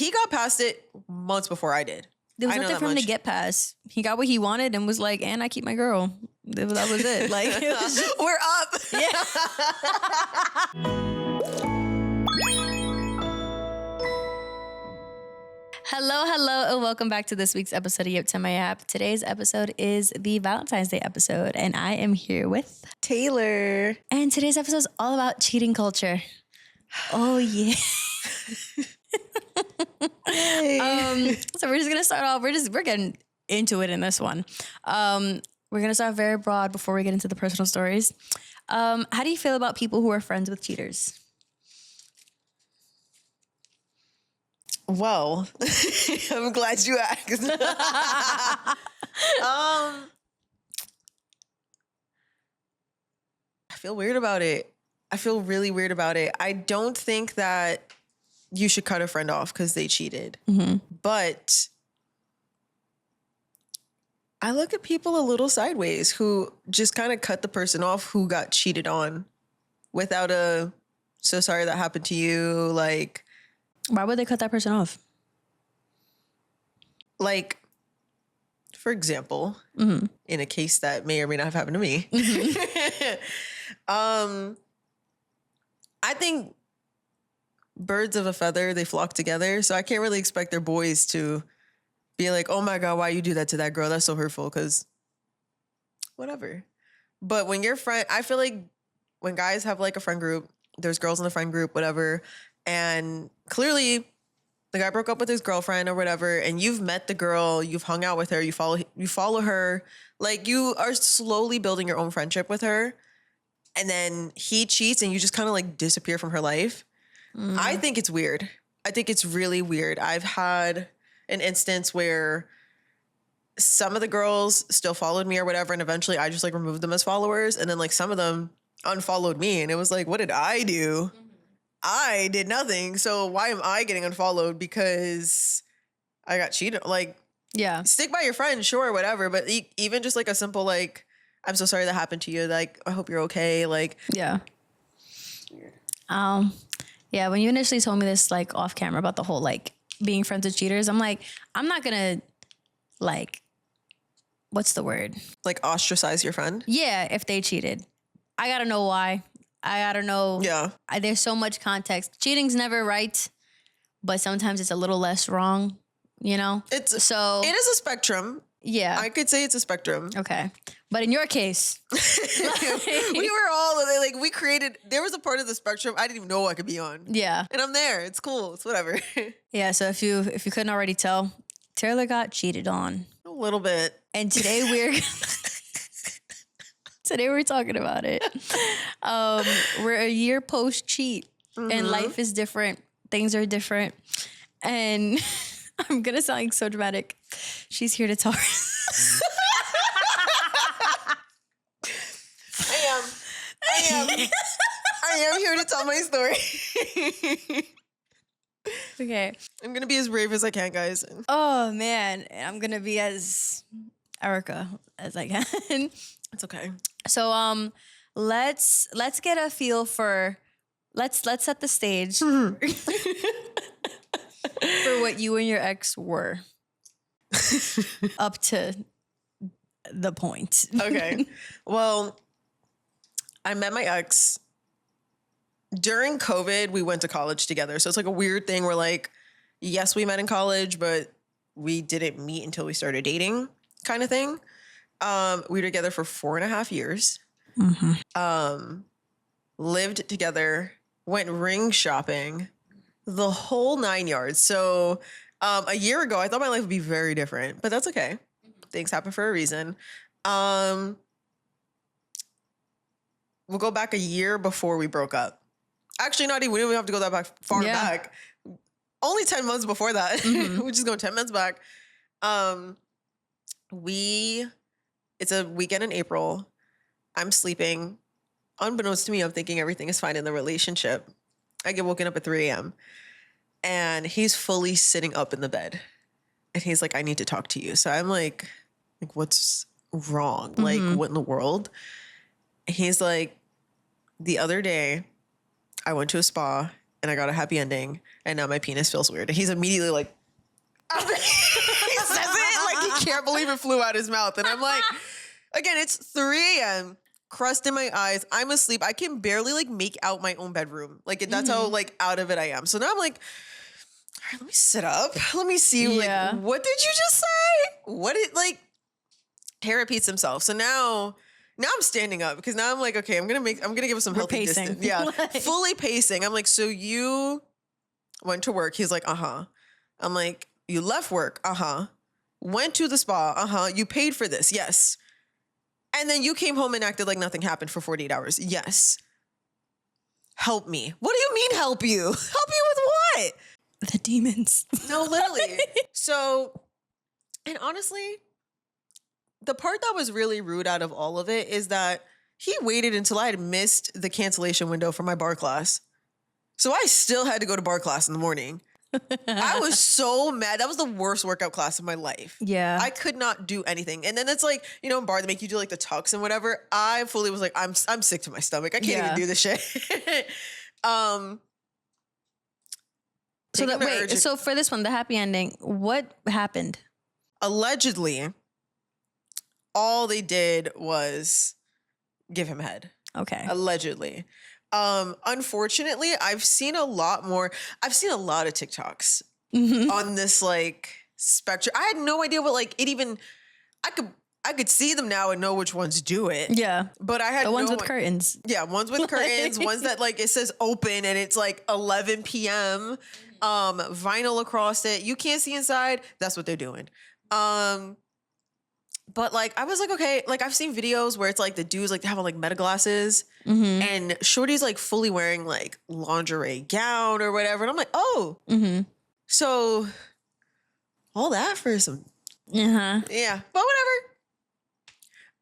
he got past it months before I did. There was nothing for him to get past. He got what he wanted and was like, and I keep my girl. That was it. Like, it was just, we're up. Yeah. Hello, and welcome back to this week's episode of Yep to My App. Today's episode is the Valentine's Day episode, and I am here with Taylor. And today's episode is all about cheating culture. Oh, yeah. So we're just gonna start off. We're getting into it in this one. We're gonna start very broad before we get into the personal stories. How do you feel about people who are friends with cheaters? Well, I'm glad you asked. I feel weird about it. I feel really weird about it. I don't think that you should cut a friend off because they cheated. Mm-hmm. But I look at people a little sideways who just kind of cut the person off who got cheated on without a, so sorry that happened to you. Like, why would they cut that person off? Like, for example, Mm-hmm. in a case that may or may not have happened to me, Mm-hmm. I think birds of a feather, they flock together. So I can't really expect their boys to be like, oh my God, why you do that to that girl? That's so hurtful, because whatever. But when your friend, I feel like when guys have like a friend group, there's girls in the friend group, whatever, and clearly the guy broke up with his girlfriend or whatever, and you've met the girl, you've hung out with her, you follow her, like you are slowly building your own friendship with her, and then he cheats and you just kind of like disappear from her life. Mm. I think it's weird. I think it's really weird. I've had an instance where some of the girls still followed me or whatever, and eventually I just like removed them as followers, and then like some of them unfollowed me, and it was like, what did I do? Mm-hmm. I did nothing. So why am I getting unfollowed because I got cheated? Like, yeah, stick by your friend, sure, whatever. But even just like a simple like, I'm so sorry that happened to you. Like, I hope you're okay. Like, yeah. Yeah. When you initially told me this, like off camera about the whole like being friends with cheaters, I'm like, I'm not gonna like, what's the word? Like ostracize your friend? Yeah, if they cheated. I gotta know why. I gotta know. Yeah. There's so much context. Cheating's never right, but sometimes it's a little less wrong, you know? It is a spectrum. Yeah. I could say it's a spectrum. Okay. But in your case, we were all like, we created, there was a part of the spectrum I didn't even know I could be on. Yeah. And I'm there. It's cool. It's whatever. Yeah. So if you couldn't already tell, Taylor got cheated on. A little bit. And today we're talking about it. We're a year post cheat, mm-hmm. and life is different. Things are different. And I'm going to sound like so dramatic. She's here to talk. I am here to tell my story. Okay. I'm going to be as brave as I can, guys. Oh, man. I'm going to be as Erica as I can. It's okay. So, let's get a feel for, let's set the stage for what you and your ex were up to the point. Okay. Well, I met my ex during COVID. We went to college together. So it's like a weird thing where like, yes, we met in college, but we didn't meet until we started dating kind of thing. We were together for 4.5 years. Mm-hmm. Lived together, went ring shopping, the whole 9 yards. So a year ago, I thought my life would be very different, but that's okay. Things happen for a reason. We'll go back a year before we broke up. Actually, not even. We didn't have to go that far back. Only 10 months before that. Mm-hmm. We just go 10 months back. It's a weekend in April. I'm sleeping. Unbeknownst to me, I'm thinking everything is fine in the relationship. I get woken up at 3 a.m. and he's fully sitting up in the bed. And he's like, I need to talk to you. So I'm like what's wrong? Mm-hmm. Like, what in the world? He's like, the other day I went to a spa and and I got a happy ending, and now my penis feels weird. And he's immediately like, he says it like he can't believe it flew out his mouth. And I'm like, again, it's 3 a.m., crust in my eyes. I'm asleep. I can barely like make out my own bedroom. Like that's how like out of it I am. So now I'm like, all right, let me sit up. Let me see. Yeah. Like, what did you just say? What did like? He repeats himself. So now I'm standing up because now I'm like, okay, I'm gonna give us some healthy pacing. distance. Yeah, Like- fully pacing. I'm like, so you went to work? He's like, uh-huh. I'm like, you left work? Uh-huh. Went to the spa? Uh-huh. You paid for this? Yes. And then you came home and acted like nothing happened for 48 hours? Yes. Help me. What do you mean help you? Help you with what? The demons. No, literally. So, and honestly, the part that was really rude out of all of it is that he waited until I had missed the cancellation window for my bar class. So I still had to go to bar class in the morning. I was so mad. That was the worst workout class of my life. Yeah. I could not do anything. And then it's like, you know, in bar, they make you do like the tucks and whatever. I fully was like, I'm sick to my stomach. I can't even do this shit. So for this one, the happy ending, what happened? Allegedly, all they did was give him head. Okay. Allegedly. Unfortunately, I've seen a lot of TikToks on this like spectrum. I had no idea what like it even, I could see them now and know which ones do it. Yeah. But I had The ones with curtains. Yeah, ones with curtains, ones that like it says open and it's like 11 p.m. Vinyl across it. You can't see inside. That's what they're doing. But like I was like, okay, like I've seen videos where it's like the dudes like they have on like meta glasses and Shorty's like fully wearing like lingerie gown or whatever. And I'm like, oh. So all that for some yeah. But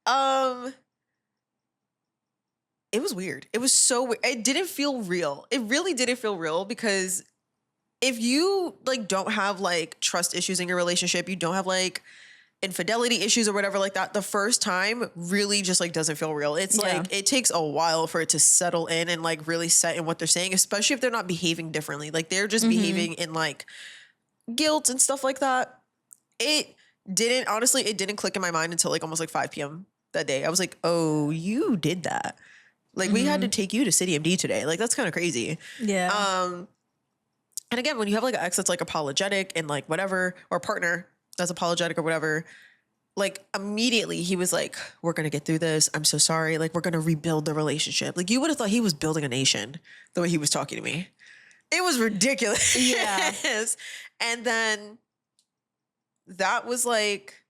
whatever. It was weird. It was so weird. It didn't feel real. It really didn't feel real because if you like don't have like trust issues in your relationship, you don't have like infidelity issues or whatever like that, the first time really just like doesn't feel real. It's like it takes a while for it to settle in and like really set in what they're saying, especially if they're not behaving differently. Like they're just behaving in like guilt and stuff like that. It didn't click in my mind until like almost like 5 p.m. that day. I was like, oh, you did that. Like we had to take you to City MD today. Like that's kind of crazy. Yeah. And again, when you have like an ex that's like apologetic and like whatever, or a partner that's apologetic or whatever, like immediately he was like, we're going to get through this. I'm so sorry. Like we're going to rebuild the relationship. Like you would have thought he was building a nation the way he was talking to me. It was ridiculous. Yeah. And then that was like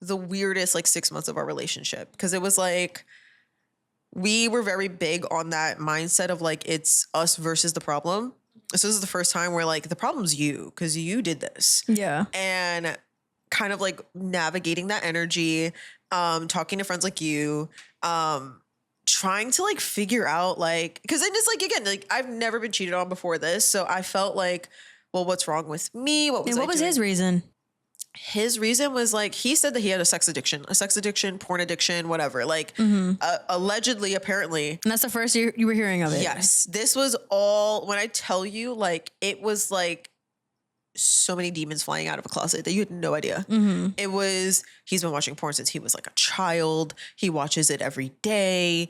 the weirdest like 6 months of our relationship. Cause it was like, we were very big on that mindset of like, it's us versus the problem. So this is the first time where like the problem's you because you did this. Yeah. And kind of like navigating that energy, talking to friends like you, trying to like figure out like, because then it's like, again, like I've never been cheated on before this. So I felt like, well, what's wrong with me? What was his reason? His reason was like, he said that he had a sex addiction, porn addiction, whatever. Like allegedly, apparently. And that's the first you were hearing of it. Yes. This was all, when I tell you, like, it was like so many demons flying out of a closet that you had no idea. It was, he's been watching porn since he was like a child. He watches it every day,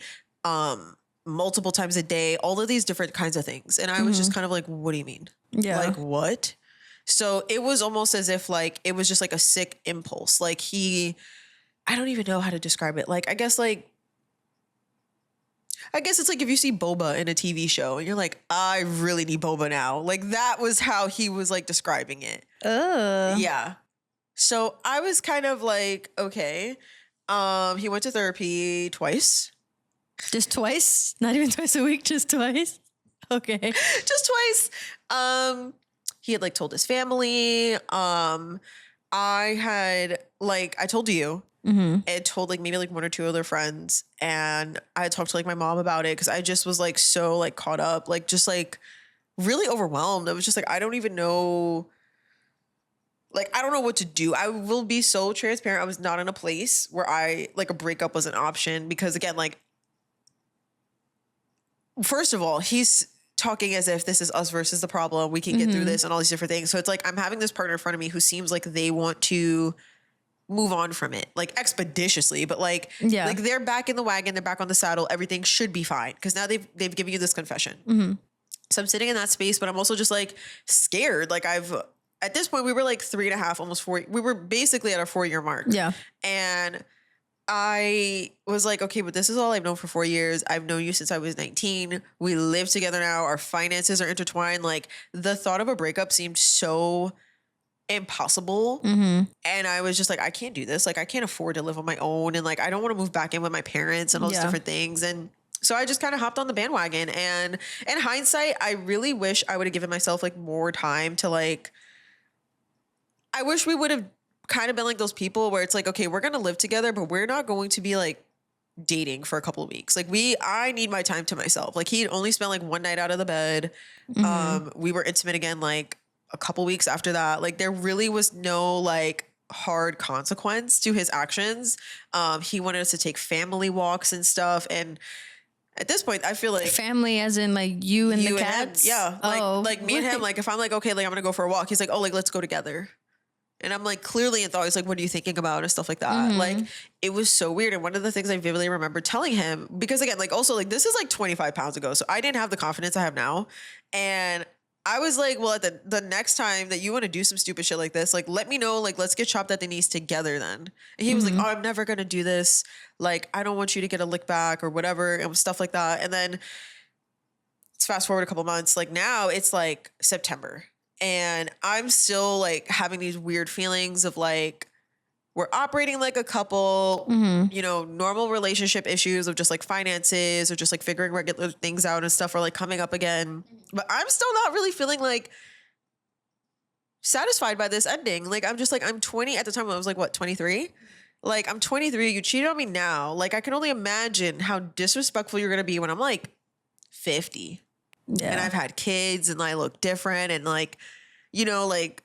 multiple times a day, all of these different kinds of things. And I was just kind of like, what do you mean? Yeah. Like what? So it was almost as if like, it was just like a sick impulse. Like I don't even know how to describe it. Like, I guess it's like if you see boba in a TV show and you're like, I really need boba now. Like that was how he was like describing it. Yeah. So I was kind of like, okay. He went to therapy twice. Just twice? Not even twice a week, just twice? Okay. Just twice. He had like told his family. I had like, I told you. It told like maybe like 1 or 2 other friends, and I had talked to like my mom about it because I just was like so like caught up, like just like really overwhelmed. I was just like, I don't even know, like I don't know what to do. I will be so transparent. I was not in a place where like a breakup was an option because again, like first of all, he's talking as if this is us versus the problem. We can get through this and all these different things. So it's like I'm having this partner in front of me who seems like they want to move on from it, like expeditiously, but like, like they're back in the wagon, they're back on the saddle. Everything should be fine because now they've given you this confession. So I'm sitting in that space, but I'm also just like scared. Like at this point we were like 3.5, almost 4. We were basically at our 4-year mark. Yeah. And I was like, okay, but this is all I've known for 4 years. I've known you since I was 19. We live together now. Our finances are intertwined. Like the thought of a breakup seemed so impossible. And I was just like, I can't do this. Like I can't afford to live on my own. And like, I don't want to move back in with my parents and all these different things. And so I just kind of hopped on the bandwagon. And in hindsight, I really wish I would have given myself like more time to like, I wish we would have kind of been like those people where it's like, okay, we're going to live together, but we're not going to be like dating for a couple of weeks. Like I need my time to myself. Like he'd only spent like one night out of the bed. We were intimate again, like a couple weeks after that. Like there really was no like hard consequence to his actions. He wanted us to take family walks and stuff. And at this point, I feel like family as in like you and the cats. Yeah. Like me and him, like if I'm like, okay, like I'm going to go for a walk. He's like, oh, like let's go together. And I'm like clearly in thought. He's like, what are you thinking about? And stuff like that. Like it was so weird. And one of the things I vividly remember telling him, because again, like also like this is like 25 pounds ago. So I didn't have the confidence I have now. And I was like, well, at the next time that you want to do some stupid shit like this, like, let me know, like, let's get chopped at the knees together then. And he was like, oh, I'm never going to do this. Like, I don't want you to get a lick back or whatever and stuff like that. And then let's fast forward a couple months. Like now it's like September and I'm still like having these weird feelings of like, we're operating like a couple, you know, normal relationship issues of just like finances or just like figuring regular things out and stuff are like coming up again. But I'm still not really feeling like satisfied by this ending. Like, I'm just like, I'm 20 at the time. I was like, what, 23? Like, I'm 23. You cheated on me now. Like, I can only imagine how disrespectful you're going to be when I'm like 50. Yeah. And I've had kids and I look different and like, you know, like,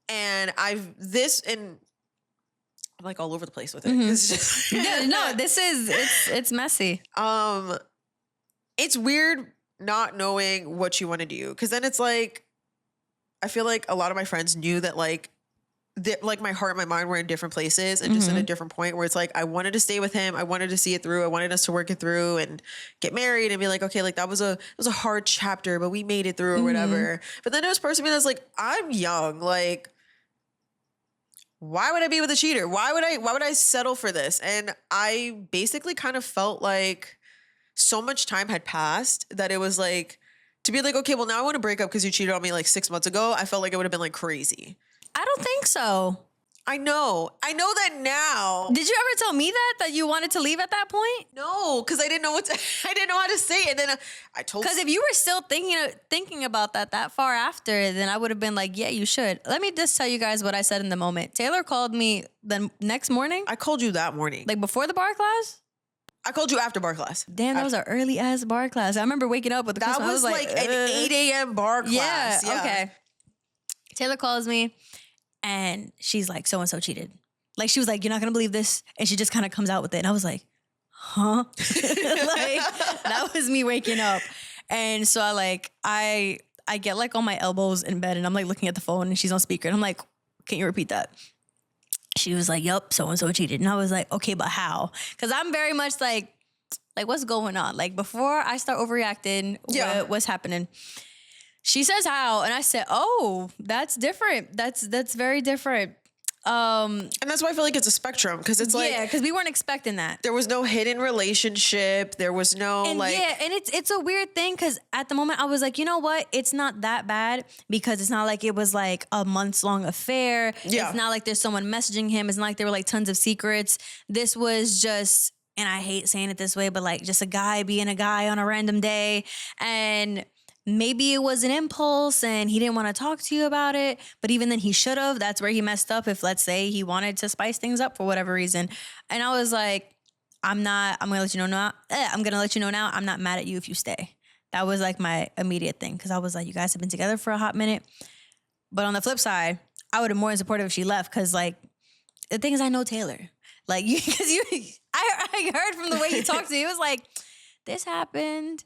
and I'm like all over the place with it. It's just, it's messy. It's weird not knowing what you want to do. Cause then it's like, I feel like a lot of my friends knew that like my heart and my mind were in different places and just at a different point where it's like, I wanted to stay with him. I wanted to see it through. I wanted us to work it through and get married and be like, okay, like it was a hard chapter, but we made it through or whatever. But then there's person that's like, I'm young. Like, why would I be with a cheater? Why would I settle for this? And I basically kind of felt like so much time had passed that it was like to be like, okay, well now I want to break up because you cheated on me like 6 months ago. I felt like it would have been like crazy. I don't think so. I know that now. Did you ever tell me that you wanted to leave at that point? No, because I didn't know I didn't know how to say it. And then I told. Because if you were still thinking about that far after, then I would have been like, yeah, you should. Let me just tell you guys what I said in the moment. Taylor called me the next morning. I called you that morning, like before the bar class. I called you after bar class. Damn, that was an early ass bar class. I remember waking up with the that was like an 8 a.m. bar class. Yeah. Okay. Taylor calls me. And she's like, so-and-so cheated. Like, she was like, you're not going to believe this. And she just kind of comes out with it. And I was like, huh? Like, that was me waking up. And so I get like on my elbows in bed and I'm like looking at the phone and she's on speaker. And I'm like, can you repeat that? She was like, yup, so-and-so cheated. And I was like, okay, but how? Because I'm very much like, what's going on? Like, before I start overreacting, what's happening? She says how, and I said, oh, that's different. That's very different. And that's why I feel like it's a spectrum because it's like, yeah, because we weren't expecting that. There was no hidden relationship. There was no and it's a weird thing because at the moment I was like, you know what? It's not that bad because it's not like it was like a months-long affair. Yeah. It's not like there's someone messaging him. It's not like there were like tons of secrets. This was just, and I hate saying it this way, but like just a guy being a guy on a random day and maybe it was an impulse and he didn't want to talk to you about it, but even then he should have. That's where he messed up if, let's say, he wanted to spice things up for whatever reason. And I was like, I'm going to let you know now. I'm going to let you know now. I'm not mad at you if you stay. That was like my immediate thing because I was like, you guys have been together for a hot minute. But on the flip side, I would have more supportive if she left because like the thing is I know Taylor. Like, because I heard from the way you talked to me, it was like, this happened.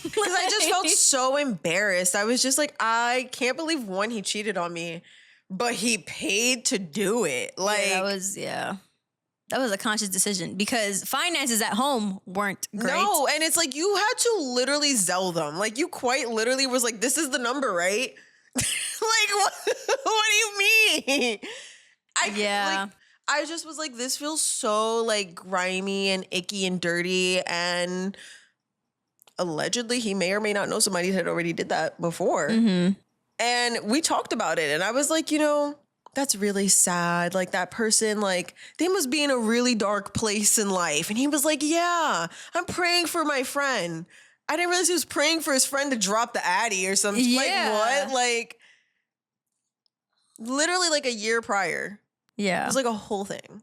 Because I just felt so embarrassed. I was just like, I can't believe, one, he cheated on me, but he paid to do it. Like, that was a conscious decision because finances at home weren't great. No, and it's like you had to literally Zell them. Like, you quite literally was like, this is the number, right? Like, what do you mean? I just was like, this feels so like grimy and icky and dirty, and allegedly he may or may not know somebody that already did that before. Mm-hmm. And we talked about it, and I was like, you know, that's really sad. Like, that person, like, they must be in a really dark place in life. And he was like, yeah, I'm praying for my friend. I didn't realize he was praying for his friend to drop the Addy or something. Yeah. Like, what? Like, literally like a year prior. Yeah. It was like a whole thing.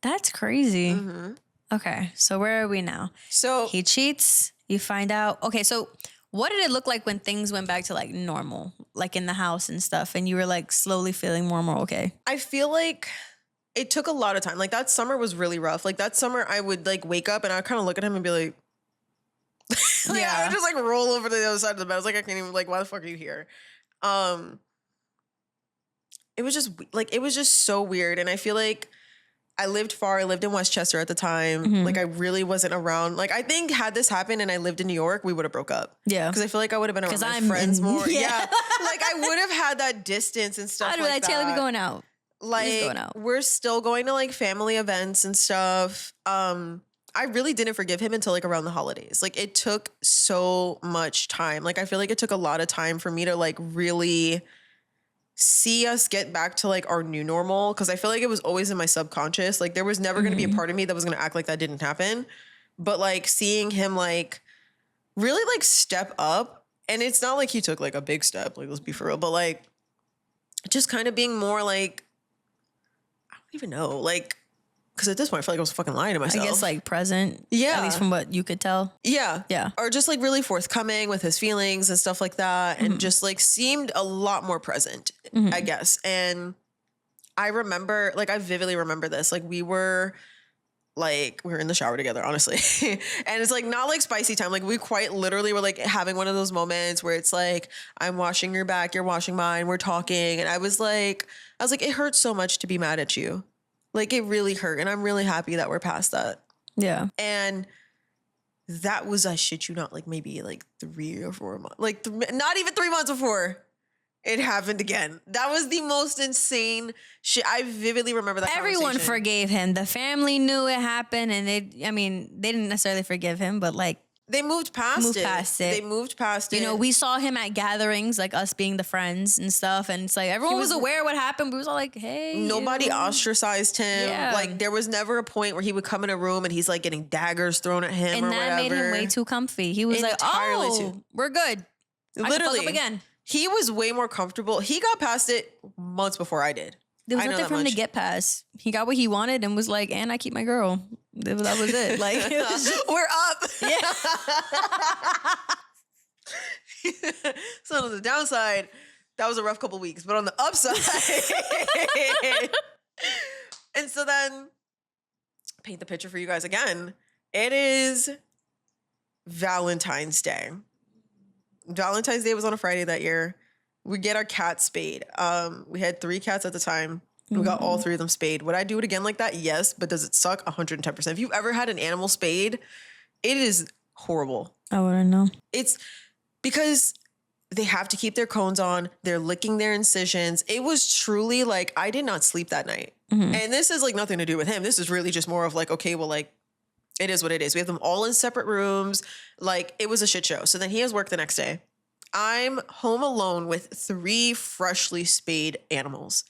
That's crazy. Mm-hmm. Okay, so where are we now? So he cheats. You find out. Okay, so what did it look like when things went back to like normal, like in the house and stuff, and you were like slowly feeling more and more okay? I feel like it took a lot of time. Like, that summer was really rough. Like, that summer I would like wake up and I would kind of look at him and be like, I would just like roll over to the other side of the bed. I was like, I can't even, like, why the fuck are you here? It was just like, it was just so weird. And I feel like I lived far. I lived in Westchester at the time. Mm-hmm. Like, I really wasn't around. Like, I think had this happened and I lived in New York, we would have broke up. Yeah. Because I feel like I would have been around my friends more. Yeah. Like, I would have had that distance and stuff. I'd be like, Taylor, we going out. Like, going out. We're still going to like family events and stuff. I really didn't forgive him until like around the holidays. Like, it took so much time. Like, I feel like it took a lot of time for me to like really see us get back to like our new normal. Cause I feel like it was always in my subconscious. Like, there was never going to be a part of me that was going to act like that didn't happen. But like, seeing him like really like step up, and it's not like he took like a big step, like, let's be for real, but like just kind of being more like, I don't even know, like, because at this point I feel like I was fucking lying to myself. I guess like present. Yeah. At least from what you could tell. Yeah. Yeah. Or just like really forthcoming with his feelings and stuff like that. Mm-hmm. And just like seemed a lot more present, Mm-hmm. I guess. And I remember, like, I vividly remember this. Like, we were in the shower together, honestly. And it's like not like spicy time. Like, we quite literally were like having one of those moments where it's like, I'm washing your back, you're washing mine, we're talking. And I was like, it hurts so much to be mad at you. Like, it really hurt. And I'm really happy that we're past that. Yeah. And that was, I shit you not, like maybe like 3 or 4 months, like not even 3 months before it happened again. That was the most insane shit. I vividly remember that. Everyone forgave him. The family knew it happened, and they didn't necessarily forgive him, but like they moved past it. They moved past it. You know, we saw him at gatherings, like us being the friends and stuff, and it's like everyone was aware of what happened. But we was all like, hey, nobody ostracized him. Yeah. Like, there was never a point where he would come in a room and he's like getting daggers thrown at him, and or that whatever. made him way too comfy. He was like, oh, we're good. Literally, I can fuck up again. He was way more comfortable. He got past it months before I did. There was nothing for him to get past. He got what he wanted and was like, and I keep my girl. That was it. Like, it was just, we're up. Yeah. So on the downside, that was a rough couple weeks. But on the upside, and so then paint the picture for you guys again. It is Valentine's Day. Valentine's Day was on a Friday that year. We get our cats spayed. We had 3 cats at the time. We got all 3 of them spayed. Would I do it again like that? Yes. But does it suck? 110%. If you've ever had an animal spayed, it is horrible. I wouldn't know. It's because they have to keep their cones on. They're licking their incisions. It was truly like, I did not sleep that night. Mm-hmm. And this is like nothing to do with him. This is really just more of like, okay, well, like, it is what it is. We have them all in separate rooms. Like, it was a shit show. So then he has work the next day. I'm home alone with 3 freshly spayed animals.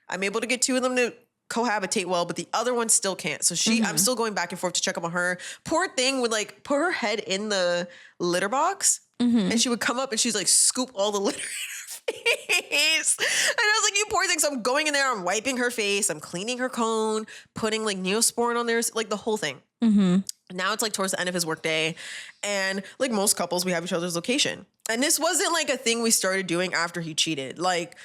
I'm able to get 2 of them to cohabitate well, but the other one still can't. So I'm still going back and forth to check up on her. Poor thing would like put her head in the litter box, and she would come up and she's like scoop all the litter in her face. And I was like, you poor thing. So I'm going in there, I'm wiping her face, I'm cleaning her cone, putting like Neosporin on there, like the whole thing. Now it's like towards the end of his workday, and like most couples, we have each other's location. And this wasn't like a thing we started doing after he cheated. Like,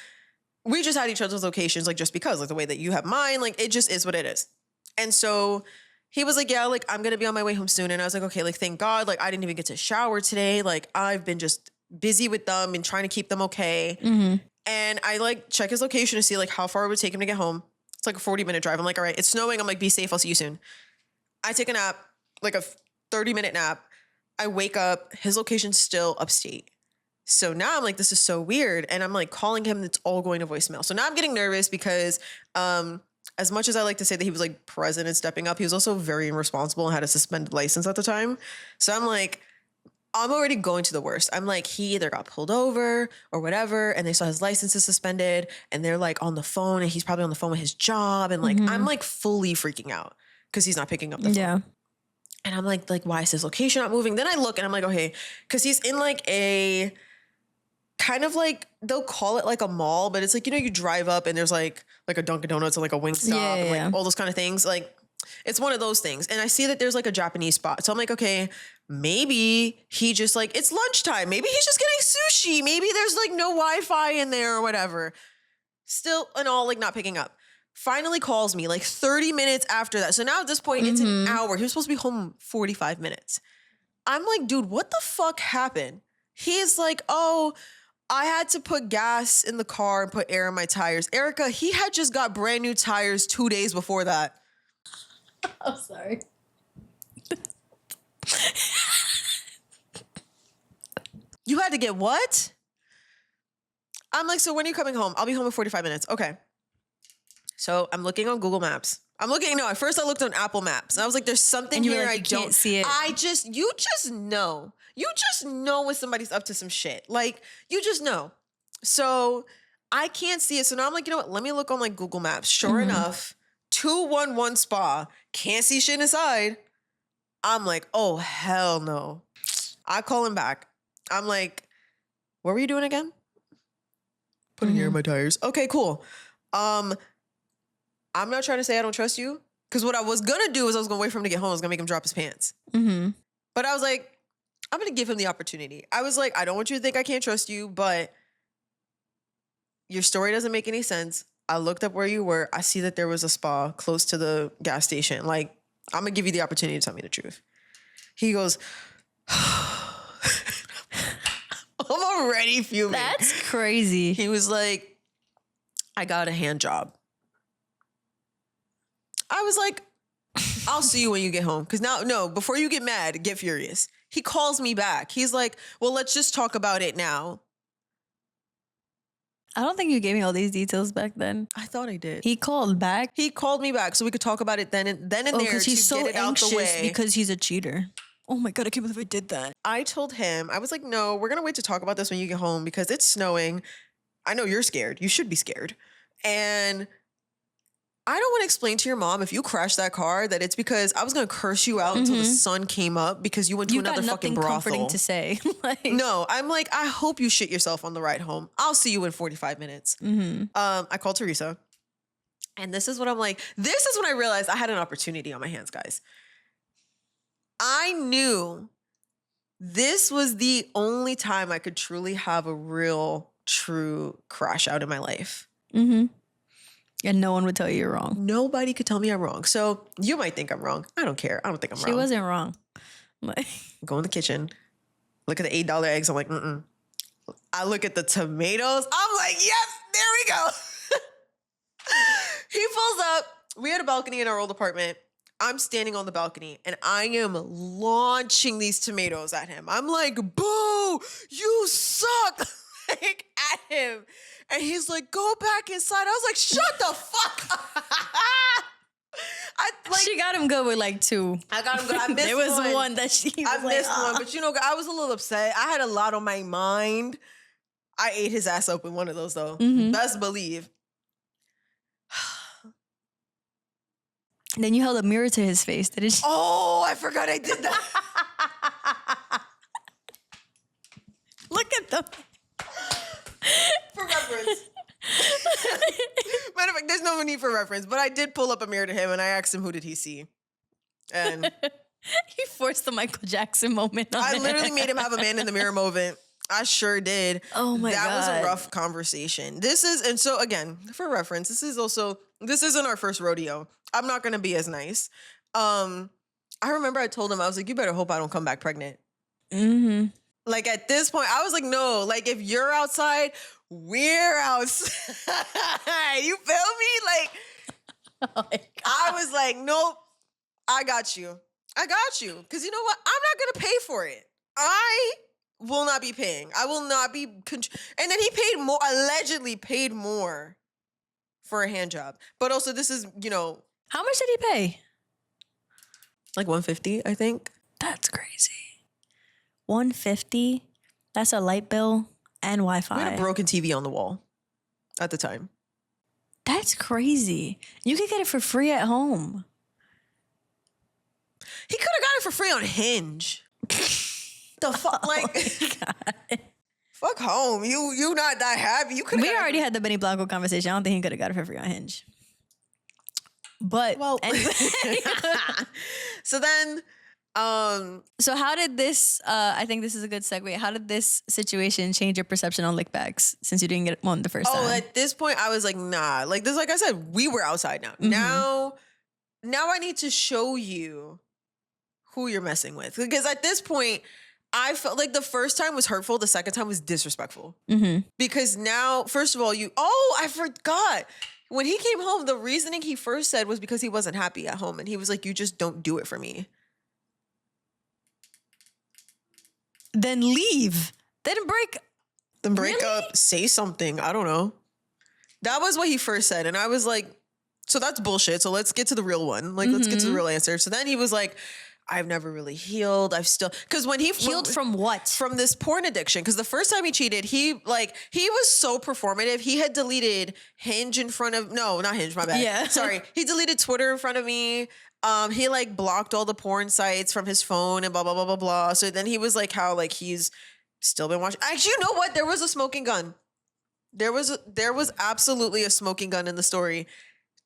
we just had each other's locations, like, just because, like, the way that you have mine, like, it just is what it is. And so he was like, yeah, like, I'm going to be on my way home soon. And I was like, okay, like, thank God. Like, I didn't even get to shower today. Like, I've been just busy with them and trying to keep them okay. And I like check his location to see like how far it would take him to get home. It's like a 40-minute drive. I'm like, all right, it's snowing. I'm like, be safe. I'll see you soon. I take a nap, like a 30-minute nap. I wake up, his location's still upstate. So now I'm like, this is so weird. And I'm like calling him, it's all going to voicemail. So now I'm getting nervous because as much as I like to say that he was like present and stepping up, he was also very irresponsible and had a suspended license at the time. So I'm like, I'm already going to the worst. I'm like, he either got pulled over or whatever, and they saw his license is suspended, and they're like on the phone, and he's probably on the phone with his job. And like, I'm like fully freaking out because he's not picking up the phone. Yeah. And I'm like, why is his location not moving? Then I look and I'm like, okay, because he's in like a kind of like, they'll call it like a mall, but it's like, you know, you drive up and there's like a Dunkin' Donuts and like a Wingstop and like all those kind of things. Like, it's one of those things. And I see that there's like a Japanese spot. So I'm like, okay, maybe he just like, it's lunchtime. Maybe he's just getting sushi. Maybe there's like no Wi-Fi in there or whatever. Still and all like not picking up. Finally calls me like 30 minutes after that. So now at this point, it's an hour. He was supposed to be home 45 minutes. I'm like, dude, what the fuck happened? He's like, oh, I had to put gas in the car and put air in my tires. Erica, he had just got brand new tires 2 days before that. I'm sorry. You had to get what? I'm like, so when are you coming home? I'll be home in 45 minutes. Okay. So I'm looking on Google Maps. At first I looked on Apple Maps. And I was like, there's something here I don't can't see it. You just know. You just know when somebody's up to some shit. Like, you just know. So I can't see it. So now I'm like, you know what? Let me look on like Google Maps. Sure enough, 211 Spa. Can't see shit inside. I'm like, oh, hell no. I call him back. I'm like, what were you doing again? Putting air in my tires. Okay, cool. I'm not trying to say I don't trust you. Because what I was going to do is I was going to wait for him to get home. I was going to make him drop his pants. But I was like, I'm going to give him the opportunity. I was like, I don't want you to think I can't trust you, but your story doesn't make any sense. I looked up where you were. I see that there was a spa close to the gas station. Like, I'm going to give you the opportunity to tell me the truth. He goes, I'm already fuming. That's crazy. He was like, I got a hand job. I was like, I'll see you when you get home. Because now, no, before you get mad, get furious. He calls me back. He's like, well, let's just talk about it now. I don't think you gave me all these details back then. I thought I did. He called back. He called me back so we could talk about it then and there because he's so get it out the way. anxious because he's a cheater. Oh my God, I can't believe I did that. I told him, I was like, no, we're going to wait to talk about this when you get home because it's snowing. I know you're scared. You should be scared. And I don't want to explain to your mom if you crash that car that it's because I was going to curse you out until the sun came up because you went to another fucking brothel. Comforting to say. No, I'm like, I hope you shit yourself on the ride home. I'll see you in 45 minutes. I called Teresa. And this is what I'm like, this is when I realized I had an opportunity on my hands, guys. I knew this was the only time I could truly have a real, true crash out in my life. And no one would tell you you're wrong. Nobody could tell me I'm wrong. So you might think I'm wrong. I don't care. I don't think I'm wrong. She wasn't wrong. Go in the kitchen. Look at the $8 eggs. I'm like, I look at the tomatoes. I'm like, yes, there we go. He pulls up. We had a balcony in our old apartment. I'm standing on the balcony and I am launching these tomatoes at him. I'm like, boo, you suck. Like, at him. And he's like, go back inside. I was like, shut the fuck up. She got him good with like 2. I got him good. I missed there was one that she was I missed one. But you know, I was a little upset. I had a lot on my mind. I ate his ass up with one of those though. Best believe. Then you held a mirror to his face, didn't you? Oh, I forgot I did that. Look at them. For reference. Matter of fact, there's no need for reference, but I did pull up a mirror to him and I asked him, who did he see? And he forced the Michael Jackson moment on I him. literally made him have a man in the mirror moment. I sure did. Oh my God. That was a rough conversation. And so again, for reference, this isn't our first rodeo. I'm not going to be as nice. I remember I told him, I was like, you better hope I don't come back pregnant. Mm-hmm. Like at this point, I was like, no, like if you're outside, we're outside. You feel me? Like, Oh my God. I was like, nope, I got you. I got you. Because you know what? I'm not going to pay for it. I will not be paying. I will not be. And then he paid more, allegedly paid more for a hand job. But also, this is, How much did he pay? like $150, I think. That's crazy. $150. That's a light bill and Wi-Fi. We had a broken TV on the wall at the time. That's crazy. You could get it for free at home. He could have got it for free on Hinge. The fuck, like, fuck home. You not that happy. You could. We already had the Benny Blanco conversation. I don't think he could have got it for free on Hinge. But anyway. So then, so how did this? I think this is a good segue. How did this situation change your perception on lick bags since you didn't get one the first time? at this point, I was like, nah. Like this, like I said, we were outside now. Now I need to show you who you're messing with, because at this point, I felt like the first time was hurtful. The second time was disrespectful. Because now, first of all, I forgot. When he came home, the reasoning he first said was because he wasn't happy at home. And he was like, you just don't do it for me. Then leave. Then break. Really? Up, say something. I don't know. That was what he first said. And I was like, so that's bullshit. So let's get to the real one. Like, let's get to the real answer. So then he was like, I've never really healed. I've still, because when he healed from what? From this porn addiction. Because the first time he cheated, he was so performative. He had deleted Hinge in front of, no, not Hinge, my bad. Yeah. Sorry. He deleted Twitter in front of me. He like blocked all the porn sites from his phone and blah, blah, blah, blah, blah. So then he was like, how like he's still been watching. Actually, you know what? There was a smoking gun. There was absolutely a smoking gun in the story.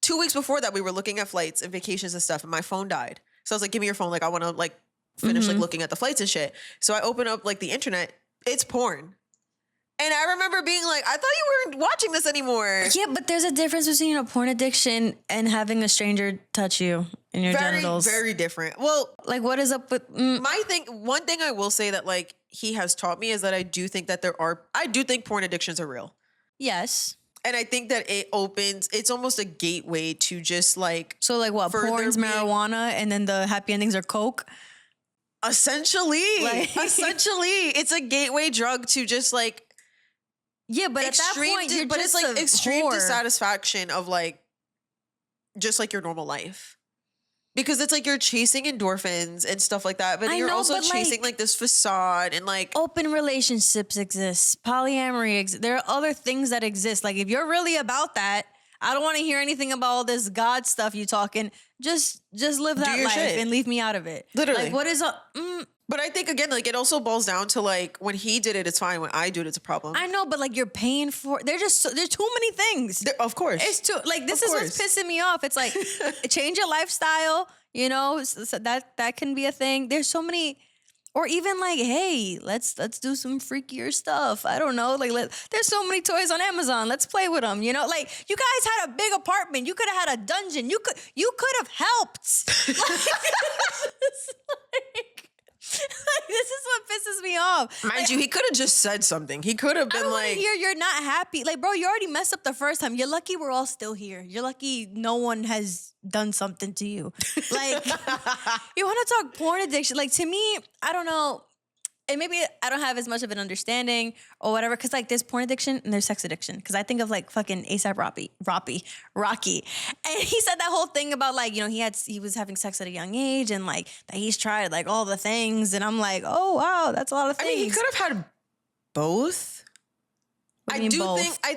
2 weeks before that, we were looking at flights and vacations and stuff, and my phone died. So I was like, give me your phone. Like, I want to like finish like looking at the flights and shit. So I open up like the internet. It's porn. And I remember being like, I thought you weren't watching this anymore. Yeah, but there's a difference between a porn addiction and having a stranger touch you in your genitals. Very different. Well, like what is up with one thing I will say that like he has taught me is that I do think porn addictions are real. Yes. And I think that it's almost a gateway to just like. So like what? Porn's marijuana and then the happy endings are coke? Essentially. It's a gateway drug to just like. Yeah, but at that point, it's like extreme dissatisfaction of like, just like your normal life. Because it's like you're chasing endorphins and stuff like that, but you're also chasing like this facade and like open relationships exist, polyamory exists. There are other things that exist. Like if you're really about that, I don't want to hear anything about all this God stuff you talking. Just live that life and leave me out of it. Literally, like what is up? But I think again, like it also boils down to like when he did it, it's fine. When I do it, it's a problem. I know, but like you're paying for. There's too many things. Of course, it's too like this is what's pissing me off. It's like change your lifestyle. You know, so that can be a thing. There's so many, or even like, hey, let's do some freakier stuff. I don't know, like there's so many toys on Amazon. Let's play with them. You know, like you guys had a big apartment. You could have had a dungeon. You could have helped. Like, this is what pisses me off. Mind you, he could have just said something. He could have been I don't like, hear you're not happy. Like, bro, you already messed up the first time. You're lucky we're all still here. You're lucky no one has done something to you. Like, you want to talk porn addiction? Like, to me, I don't know. And maybe I don't have as much of an understanding or whatever. Cause like there's porn addiction and there's sex addiction. Cause I think of like fucking ASAP Rocky. And he said that whole thing about like, you know, he was having sex at a young age and like that he's tried like all the things. And I'm like, oh wow, that's a lot of things. I mean, he could have had both. I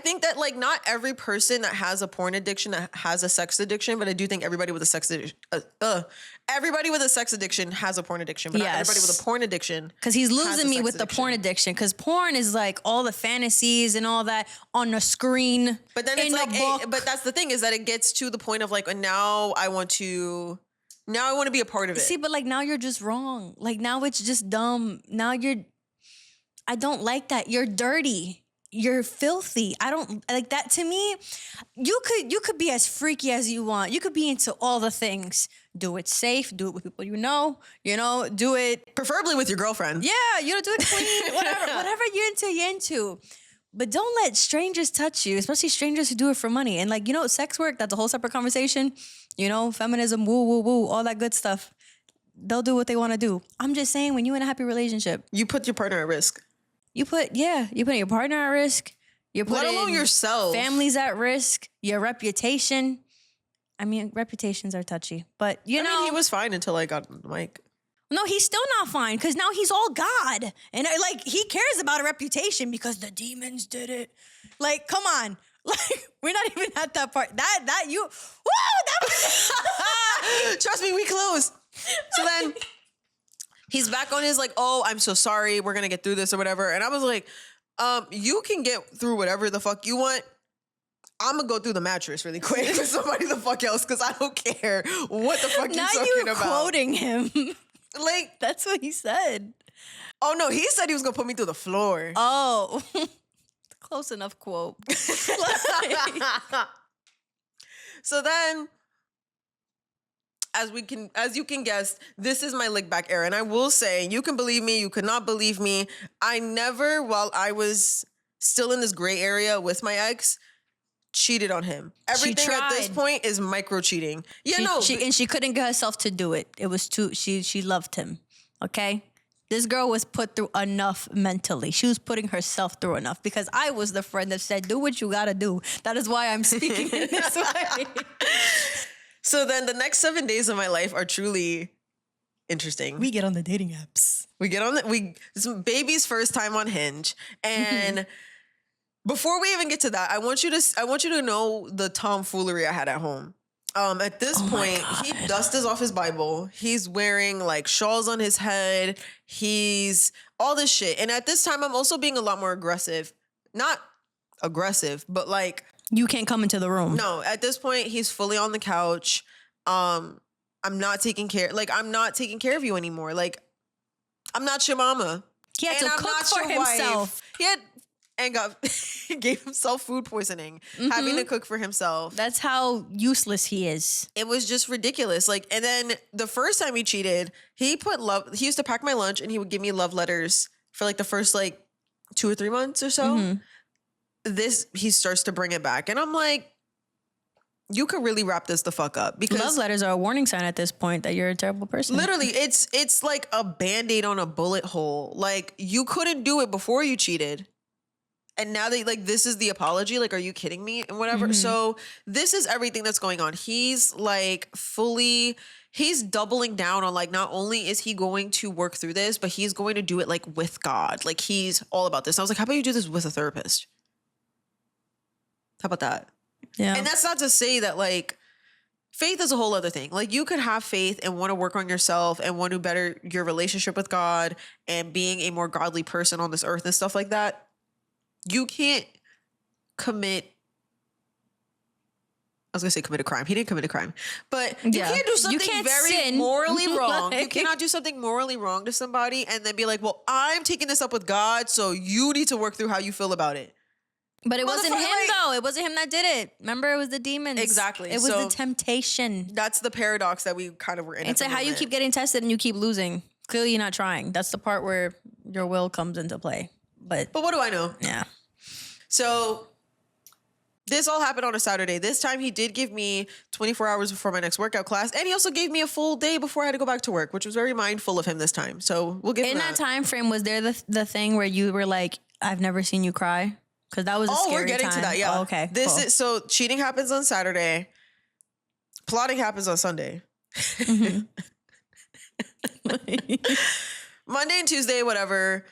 think that like not every person that has a porn addiction has a sex addiction, but I do think everybody with a sex addiction, everybody with a sex addiction has a porn addiction, but not everybody with a porn addiction. Because he's losing me with the porn addiction. Because porn is like all the fantasies and all that on the screen. But then it's like, but that's the thing is that it gets to the point of like, now I want to be a part of it. See, but like now you're just wrong. Like now it's just dumb. Now I don't like that. You're dirty. you're filthy. I don't like that. To me, you could be as freaky as you want. You could be into all the things. Do it safe. Do it with people you know. Do it. Preferably with your girlfriend. Yeah, do it clean. Whatever you're into, you're into. But don't let strangers touch you, especially strangers who do it for money. And like, sex work, that's a whole separate conversation. Feminism, woo, woo, woo, all that good stuff. They'll do what they want to do. I'm just saying, when you're in a happy relationship, You put your partner at risk. you put your partner at risk. You're Let putting alone yourself. families at risk, your reputation. I mean, reputations are touchy, but I mean, he was fine until I got on the mic. no, he's still not fine because now he's all God. And he cares about a reputation because the demons did it. Like, come on. Like, we're not even at that part. That was Trust me, we close. So then he's back on his like, oh, I'm so sorry. We're going to get through this or whatever. And I was like, you can get through whatever the fuck you want. I'm going to go through the mattress really quick with somebody the fuck else because I don't care what the fuck you're talking about. Quoting him. Like, That's what he said. oh no, he said he was going to put me through the floor. Oh. Close enough quote. So then, as you can guess, this is my lick back era. And I will say, you can believe me, you could not believe me. I never, while I was still in this gray area with my ex, cheated on him. Everything at this point is micro cheating. Yeah, she couldn't get herself to do it. It was too, she loved him. Okay? This girl was put through enough mentally. She was putting herself through enough because I was the friend that said, do what you gotta do. That is why I'm speaking in this way. So then the next 7 days of my life are truly interesting. We get on the dating apps. It's baby's first time on Hinge. And before we even get to that, I want you to know the tomfoolery I had at home. At this point, he dusted off his Bible. He's wearing like shawls on his head. He's all this shit. And at this time, I'm also being a lot more aggressive. Not aggressive, but like, you can't come into the room. no, at this point, he's fully on the couch. I'm not taking care of you anymore. Like, I'm not your mama. He had to cook for himself. Gave himself food poisoning, having to cook for himself. That's how useless he is. It was just ridiculous. Like, and then the first time he cheated, he used to pack my lunch and he would give me love letters for like the first like 2 or 3 months or so. He starts to bring it back. And I'm like, you could really wrap this the fuck up because love letters are a warning sign at this point that you're a terrible person. Literally, it's like a Band-Aid on a bullet hole. Like, you couldn't do it before you cheated. And now this is the apology. Like, are you kidding me? And whatever. So this is everything that's going on. He's like he's doubling down on like, not only is he going to work through this, but he's going to do it like with God. Like, he's all about this. And I was like, how about you do this with a therapist? How about that? Yeah. And that's not to say that like faith is a whole other thing. Like, you could have faith and want to work on yourself and want to better your relationship with God and being a more godly person on this earth and stuff like that. You can't commit. I was gonna say commit a crime. He didn't commit a crime, but you can't do something sin. morally wrong. You cannot do something morally wrong to somebody and then be like, "Well, I'm taking this up with God, so you need to work through how you feel about it." But it wasn't him though. It wasn't him that did it. Remember, it was the demons. Exactly. It was the temptation. That's the paradox that we kind of were in. It's like how you keep getting tested and you keep losing. Clearly, you're not trying. That's the part where your will comes into play. But what do I know? Yeah. So this all happened on a Saturday. This time he did give me 24 hours before my next workout class. And he also gave me a full day before I had to go back to work, which was very mindful of him this time. So we'll give him that. In that time frame, was there the thing where you were like, I've never seen you cry? Because that was a scary we're getting time. to that, yeah. Oh, okay. This is so cheating happens on Saturday. Plotting happens on Sunday. Monday and Tuesday, whatever.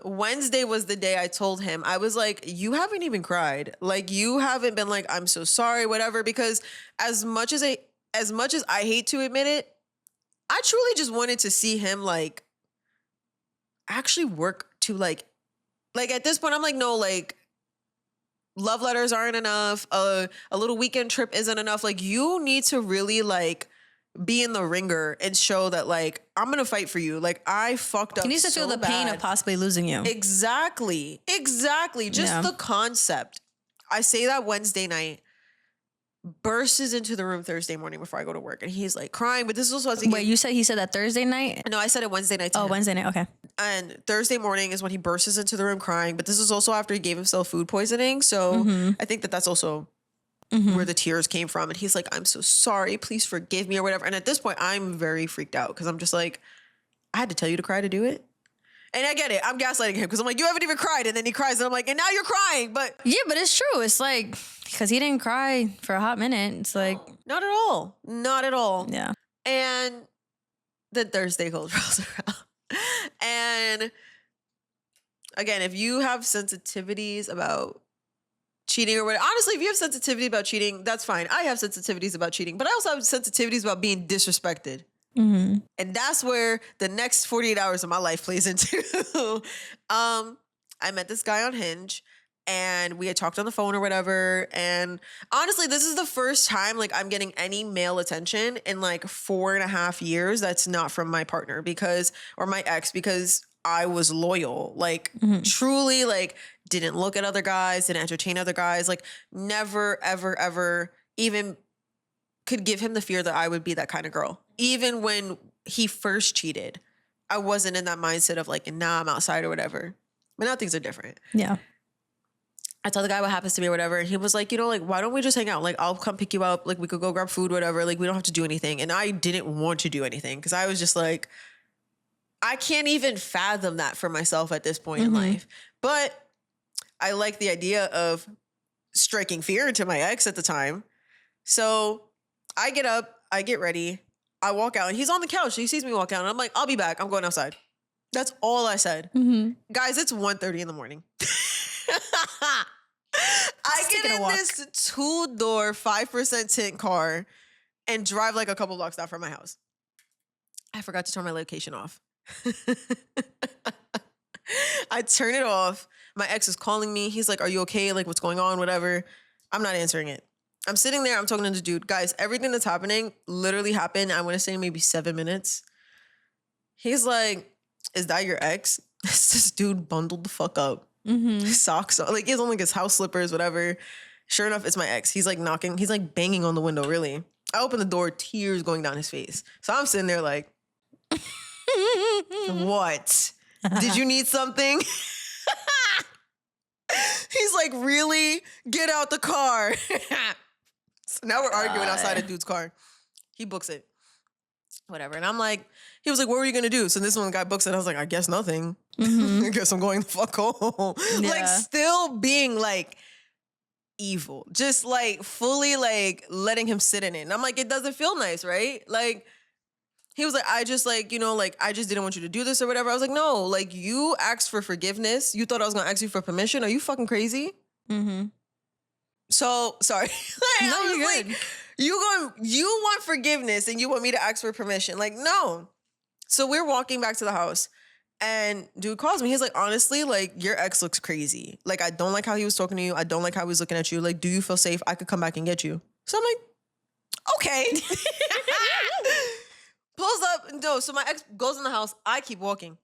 Wednesday was the day I told him. I was like, you haven't even cried. Like, you haven't been like, I'm so sorry, whatever. Because as much as I hate to admit it, I truly just wanted to see him like actually work to like at this point, I'm like, no, like love letters aren't enough. A little weekend trip isn't enough. Like, you need to really like be in the ringer and show that like I'm gonna fight for you. Like I fucked up. He needs to feel the pain of possibly losing you. Exactly. Just the concept. I say that Wednesday night, bursts into the room Thursday morning before I go to work, and he's like crying. But this is also wait, you said he said that Thursday night? No, I said it Wednesday night. Wednesday night. Okay. And Thursday morning is when he bursts into the room crying. But this is also after he gave himself food poisoning. So I think that's also where the tears came from. And he's like, I'm so sorry. Please forgive me or whatever. And at this point, I'm very freaked out because I'm just like, I had to tell you to cry to do it. And I get it. I'm gaslighting him because I'm like, you haven't even cried. And then he cries. And I'm like, and now you're crying. But yeah, but it's true. It's like, because he didn't cry for a hot minute. It's like. Not at all. Not at all. Yeah. And then Thursday rolls around. And again, if you have sensitivities about cheating or whatever, honestly, if you have sensitivity about cheating, that's fine. I have sensitivities about cheating, but I also have sensitivities about being disrespected. And that's where the next 48 hours of my life plays into. I met this guy on Hinge and we had talked on the phone or whatever. And honestly, this is the first time like I'm getting any male attention in like 4.5 years. That's not from my partner or my ex, because I was loyal, like truly like didn't look at other guys, didn't entertain other guys, like never, ever, ever even could give him the fear that I would be that kind of girl. Even when he first cheated, I wasn't in that mindset of like, nah, I'm outside or whatever. But now things are different. Yeah. I tell the guy what happens to me or whatever. And he was like, like, why don't we just hang out? Like, I'll come pick you up. Like, we could go grab food, whatever. Like, we don't have to do anything. And I didn't want to do anything because I was just like, I can't even fathom that for myself at this point in life. But I like the idea of striking fear into my ex at the time. So I get up, I get ready, I walk out, and he's on the couch. He sees me walk out, and I'm like, I'll be back. I'm going outside. That's all I said. Guys, it's 1:30 in the morning. I get in this 2-door, 5% tint car and drive like a couple blocks down from my house. I forgot to turn my location off. I turn it off. My ex is calling me. He's like, are you okay? Like, what's going on? Whatever. I'm not answering it. I'm sitting there. I'm talking to the dude. Guys, everything that's happening literally happened. I want to say maybe 7 minutes. He's like, is that your ex? This dude bundled the fuck up. Socks on. Like, he has on like his house slippers, whatever. Sure enough, it's my ex. He's like knocking. He's like banging on the window, really. I open the door, tears going down his face. So I'm sitting there like, what? Did you need something? He's like, really? Get out the car. So now we're arguing outside a dude's car. He books it. Whatever. And I'm like, he was like, what were you going to do? So this one guy books it. I was like, I guess nothing. I guess I'm going the fuck home. Yeah. Like still being like evil. Just like fully like letting him sit in it. And I'm like, it doesn't feel nice, right? Like, he was like, I just like, like, I just didn't want you to do this or whatever. I was like, no, like you asked for forgiveness. You thought I was going to ask you for permission. Are you fucking crazy? So, sorry. No, you're good. Like, you want forgiveness and you want me to ask for permission. Like, no. So we're walking back to the house and dude calls me. He's like, honestly, like your ex looks crazy. Like, I don't like how he was talking to you. I don't like how he was looking at you. Like, do you feel safe? I could come back and get you. So I'm like, okay. Pulls up. No, so my ex goes in the house. I keep walking.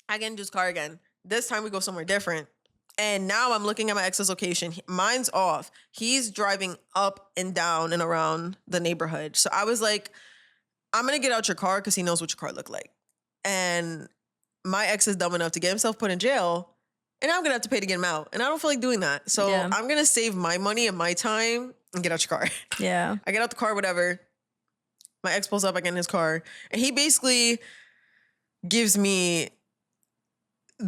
I get into his car again. This time we go somewhere different. And now I'm looking at my ex's location. Mine's off. He's driving up and down and around the neighborhood. So I was like, I'm going to get out your car because he knows what your car looked like. And my ex is dumb enough to get himself put in jail. And I'm going to have to pay to get him out. And I don't feel like doing that. So Yeah. I'm going to save my money and my time and get out your car. Yeah. I get out the car, whatever. My ex pulls up, I get in his car. And he basically gives me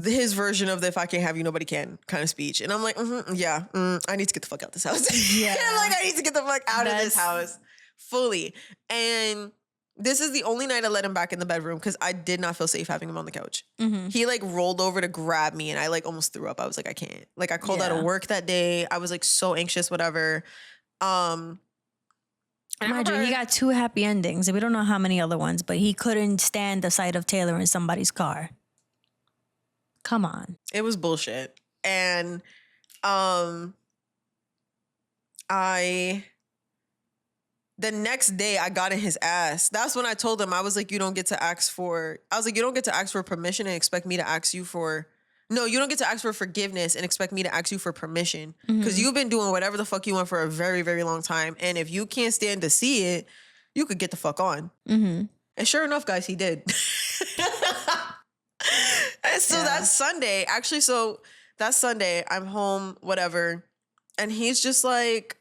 his version of the if I can't have you, nobody can kind of speech. And I'm like, I need to get the fuck out of this house. Yeah. I'm like, I need to get the fuck out of this house fully. And this is the only night I let him back in the bedroom because I did not feel safe having him on the couch. He like rolled over to grab me and I like almost threw up. I was like, I can't. Like I called out of work that day. I was like so anxious, whatever. Mind you, he got 2 happy endings. And we don't know how many other ones, but he couldn't stand the sight of Taylor in somebody's car. Come on. It was bullshit. And I The next day I got in his ass. That's when I told him, I was like, you don't get to ask for permission and expect me to ask you for, no, you don't get to ask for forgiveness and expect me to ask you for permission. Because you've been doing whatever the fuck you want for a very, very long time. And if you can't stand to see it, you could get the fuck on. And sure enough, guys, he did. And so that Sunday, I'm home, whatever. And he's like,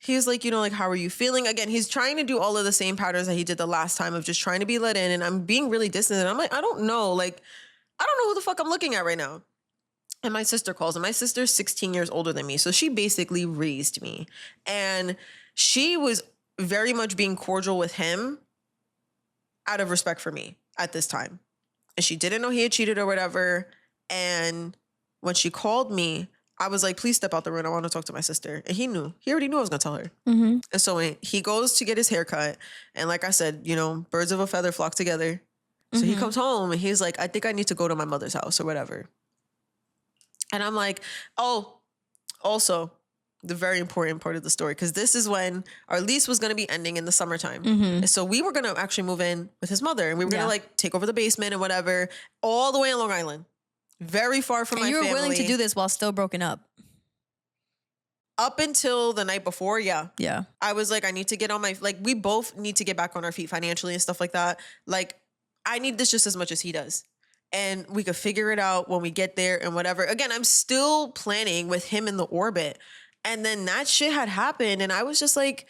you know, like, how are you feeling? Again, he's trying to do all of the same patterns that he did the last time of just trying to be let in. And I'm being really distant. And I'm like, I don't know. Like, I don't know who the fuck I'm looking at right now. And my sister calls, and my sister's 16 years older than me. So she basically raised me. And she was very much being cordial with him out of respect for me at this time. And she didn't know he had cheated or whatever. And when she called me, I was like, please step out the room. I want to talk to my sister. And he already knew I was going to tell her. And so when he goes to get his haircut, and like I said, you know, birds of a feather flock together. So he comes home and he's like, I think I need to go to my mother's house or whatever. And I'm like, oh, also the very important part of the story, because this is when our lease was going to be ending in the summertime. And so we were going to actually move in with his mother, and we were going to like take over the basement and whatever, all the way in Long Island. Very far from my family. And you were willing to do this while still broken up? Up until the night before, yeah. Yeah. I was like, I need to get on my, like, we both need to get back on our feet financially and stuff like that. Like, I need this just as much as he does. And we could figure it out when we get there and whatever. Again, I'm still planning with him in the orbit. And then that shit had happened. And I was just like,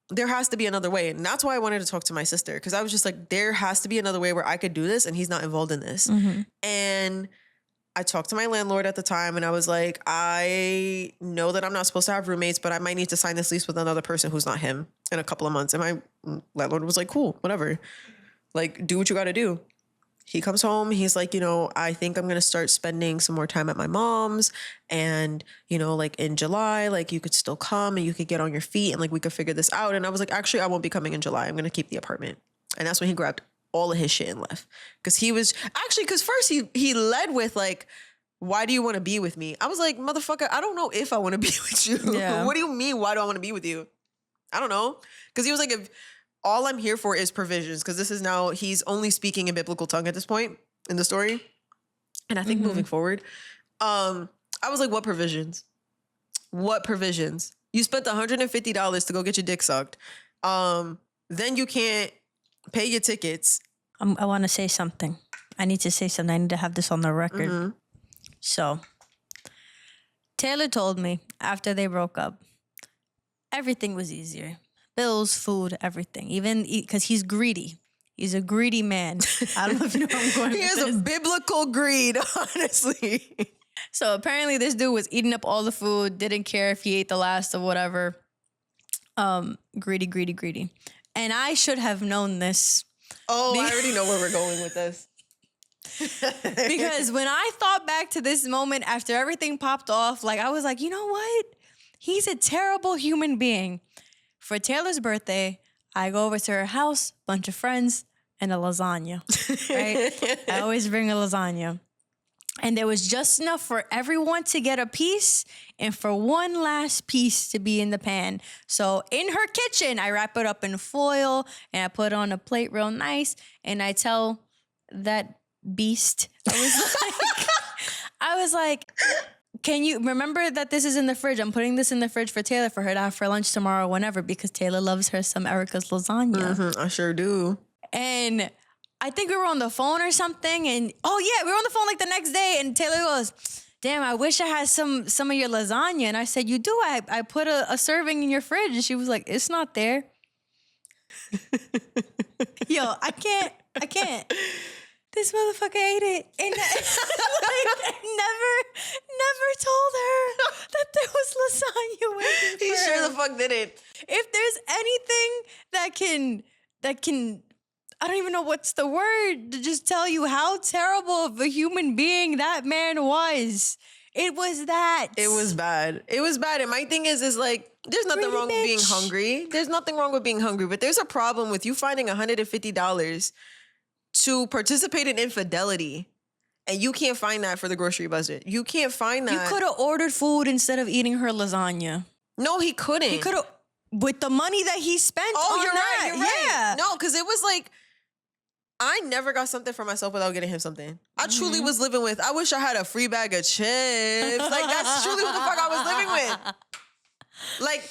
there has to be another way. And that's why I wanted to talk to my sister. Because I was just like, there has to be another way where I could do this and he's not involved in this. And I talked to my landlord at the time and I was like, I know that I'm not supposed to have roommates, but I might need to sign this lease with another person who's not him in a couple of months. And my landlord was like, cool, whatever. Like, do what you got to do. He comes home. He's like, you know, I think I'm going to start spending some more time at my mom's. And, you know, like in July, like you could still come and you could get on your feet and like we could figure this out. And I was like, actually, I won't be coming in July. I'm going to keep the apartment. And that's when he grabbed all of his shit and left. Because first he led with like, why do you want to be with me? I was like, motherfucker, I don't know if I want to be with you. Yeah. What do you mean? Why do I want to be with you? I don't know. Because he was like, if all I'm here for is provisions, because this is now, he's only speaking in biblical tongue at this point in the story. And I think moving forward, I was like, what provisions? What provisions? You spent $150 to go get your dick sucked. Then you can't pay your tickets. I want to say something. I need to say something. I need to have this on the record. So, Taylor told me after they broke up, everything was easier. Bills, food, everything. Even because he's greedy. He's a greedy man. I don't know if you know where I'm going He has a biblical greed, honestly. So apparently this dude was eating up all the food, didn't care if he ate the last of whatever. Greedy, greedy, greedy. And I should have known this. Oh, I already know where we're going with this. Because when I thought back to this moment after everything popped off, like I was like, you know what? He's a terrible human being. For Taylor's birthday, I go over to her house, bunch of friends, and a lasagna. Right? I always bring a lasagna. And there was just enough for everyone to get a piece and for one last piece to be in the pan. So in her kitchen, I wrap it up in foil and I put it on a plate real nice. And I tell that beast, I was like, can you remember that this is in the fridge? I'm putting this in the fridge for Taylor for her to have for lunch tomorrow, whenever, because Taylor loves her some Erica's lasagna. I sure do. And I think we were on the phone or something. And oh yeah, we were on the phone like the next day. And Taylor goes, damn, I wish I had some of your lasagna. And I said, you do. I put a serving in your fridge. And she was like, it's not there. Yo, I can't. This motherfucker ate it. And I never told her that there was lasagna waiting for He her. sure the fuck didn't. If there's anything that can, I don't even know what's the word, to just tell you how terrible of a human being that man was. It was that. It was bad. It was bad. And my thing is like, there's nothing Pretty wrong with being bitch. hungry. There's nothing wrong with being hungry, but there's a problem with you finding $150 to participate in infidelity. And you can't find that for the grocery budget. You can't find that. You could have ordered food instead of eating her lasagna. No, he couldn't. He could have. with the money that he spent Oh, on you're that. right. You're right. Yeah. No, because it was like, I never got something for myself without getting him something. I truly was living with, I wish I had a free bag of chips. Like, that's truly what the fuck I was living with. Like,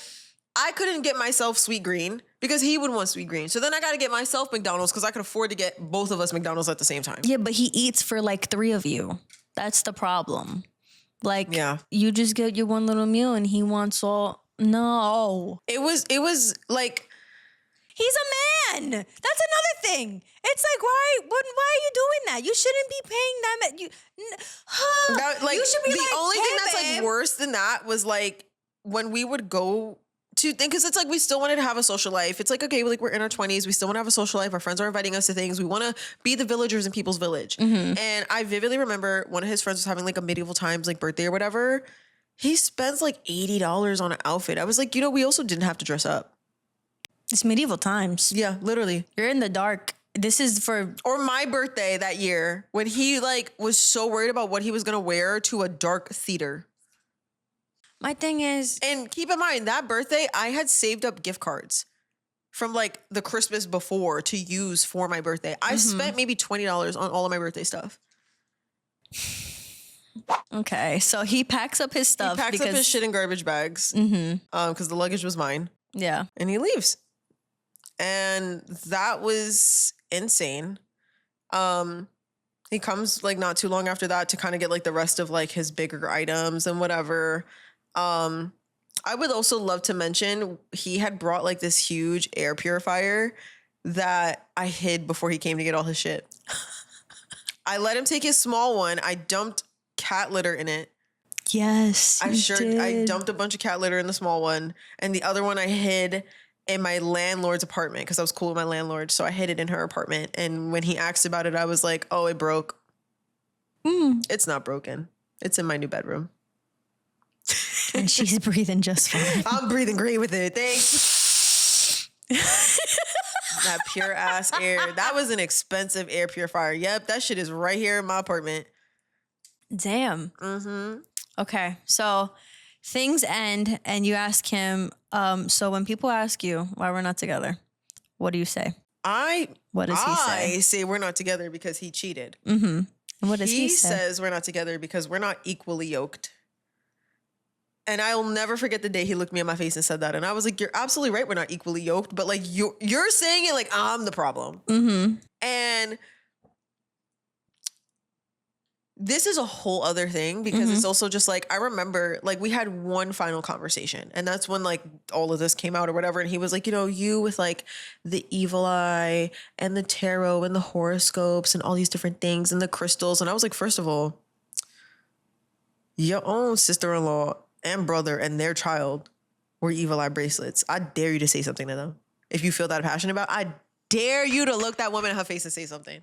I couldn't get myself sweet green because he would want sweet green. So then I got to get myself McDonald's because I could afford to get both of us McDonald's at the same time. Yeah, but he eats for like 3 of you. That's the problem. Like, Yeah. you just get your one little meal and he wants all. No. It was like, He's a man. That's another thing. It's like, why are you doing that? You shouldn't be paying that. like, you should be the like, only hey, thing that's babe. like worse than that was like when we would go to think, because it's like we still wanted to have a social life. It's like, okay, like we're in our 20s, we still want to have a social life. Our friends are inviting us to things. We want to be the villagers in people's village. And I vividly remember one of his friends was having like a medieval times like birthday or whatever. He spends like $80 on an outfit. I was like, we also didn't have to dress up. It's medieval times. Yeah, literally. You're in the dark. This is for... Or my birthday that year when he like was so worried about what he was going to wear to a dark theater. My thing is... And keep in mind, that birthday, I had saved up gift cards from like the Christmas before to use for my birthday. I spent maybe $20 on all of my birthday stuff. Okay, so he packs up his stuff. He packs up his shit in garbage bags because the luggage was mine. Yeah. And he leaves. And that was insane. He comes like not too long after that to kind of get like the rest of like his bigger items and whatever. I would also love to mention he had brought like this huge air purifier that I hid before he came to get all his shit. I let him take his small one. I dumped cat litter in it. Yes, I dumped a bunch of cat litter in the small one, and the other one I hid in my landlord's apartment because I was cool with my landlord. So I hid it in her apartment. And when he asked about it, I was like, oh, it broke. It's not broken. It's in my new bedroom. And she's breathing just fine. I'm breathing great with it. Thanks. That pure ass air. That was an expensive air purifier. Yep, that shit is right here in my apartment. Damn. Okay, so things end and you ask him, so when people ask you why we're not together, what do you say? What does he say? I say we're not together because he cheated. And what does he say? He says we're not together because we're not equally yoked. And I'll never forget the day he looked me in my face and said that. And I was like, you're absolutely right. We're not equally yoked, but like you're saying it like I'm the problem. And this is a whole other thing because it's also just like, I remember like we had one final conversation and that's when like all of this came out or whatever. And he was like, you with like the evil eye and the tarot and the horoscopes and all these different things and the crystals. And I was like, first of all, your own sister-in-law and brother and their child were evil eye bracelets. I dare you to say something to them. If you feel that passionate about, I dare you to look that woman in her face and say something.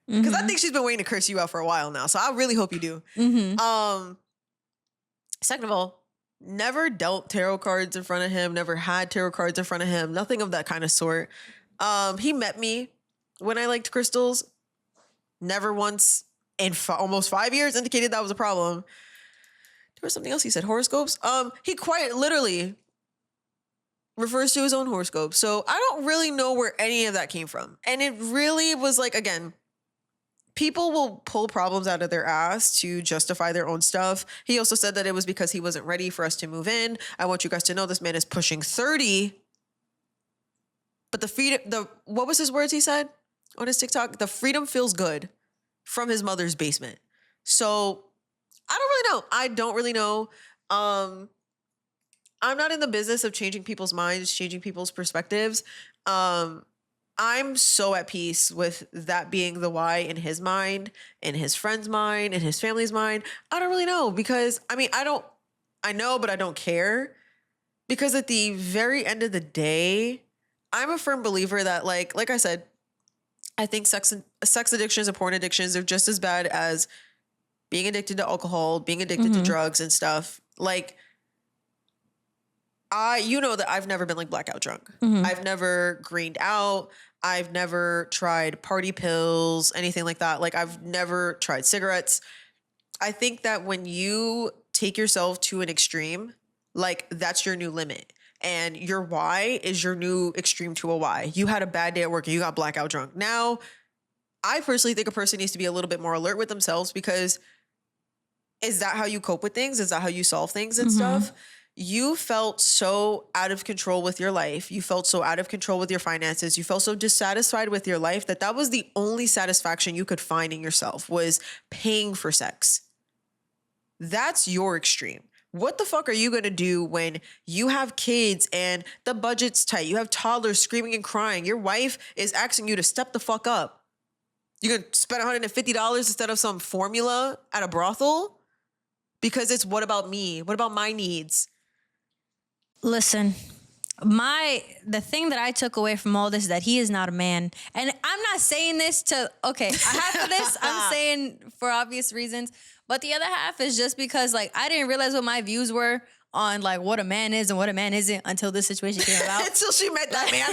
Because I think she's been waiting to curse you out for a while now. So I really hope you do. Second of all, never dealt tarot cards in front of him, never had tarot cards in front of him, nothing of that kind of sort. He met me when I liked crystals. Never once in almost 5 years indicated that was a problem. There was something else he said, horoscopes. He quite literally refers to his own horoscope. So I don't really know where any of that came from. And it really was like, again, people will pull problems out of their ass to justify their own stuff. He also said that it was because he wasn't ready for us to move in. I want you guys to know this man is pushing 30. But what was his words he said on his TikTok? The freedom feels good from his mother's basement. So I don't really know. I'm not in the business of changing people's minds, changing people's perspectives. I'm so at peace with that being the why in his mind, in his friend's mind, in his family's mind. I don't really know because I know, but I don't care because at the very end of the day, I'm a firm believer that like I said, I think sex addictions and porn addictions are just as bad as being addicted to alcohol, being addicted to drugs and stuff. Like, that I've never been like blackout drunk. I've never greened out. I've never tried party pills, anything like that. Like, I've never tried cigarettes. I think that when you take yourself to an extreme, like that's your new limit. and your why is your new extreme to a why. You had a bad day at work and you got blackout drunk. Now, I personally think a person needs to be a little bit more alert with themselves, because is that how you cope with things? Is that how you solve things and stuff? You felt so out of control with your life. You felt so out of control with your finances. You felt so dissatisfied with your life that was the only satisfaction you could find in yourself, was paying for sex. That's your extreme. What the fuck are you going to do when you have kids and the budget's tight? You have toddlers screaming and crying. Your wife is asking you to step the fuck up. You're going to spend $150 instead of some formula at a brothel? Because it's what about me? What about my needs? Listen, the thing that I took away from all this is that he is not a man. And I'm not saying this to, okay, half of this I'm saying for obvious reasons, but the other half is just because like I didn't realize what my views were on like what a man is and what a man isn't until this situation came about. Until she met that man.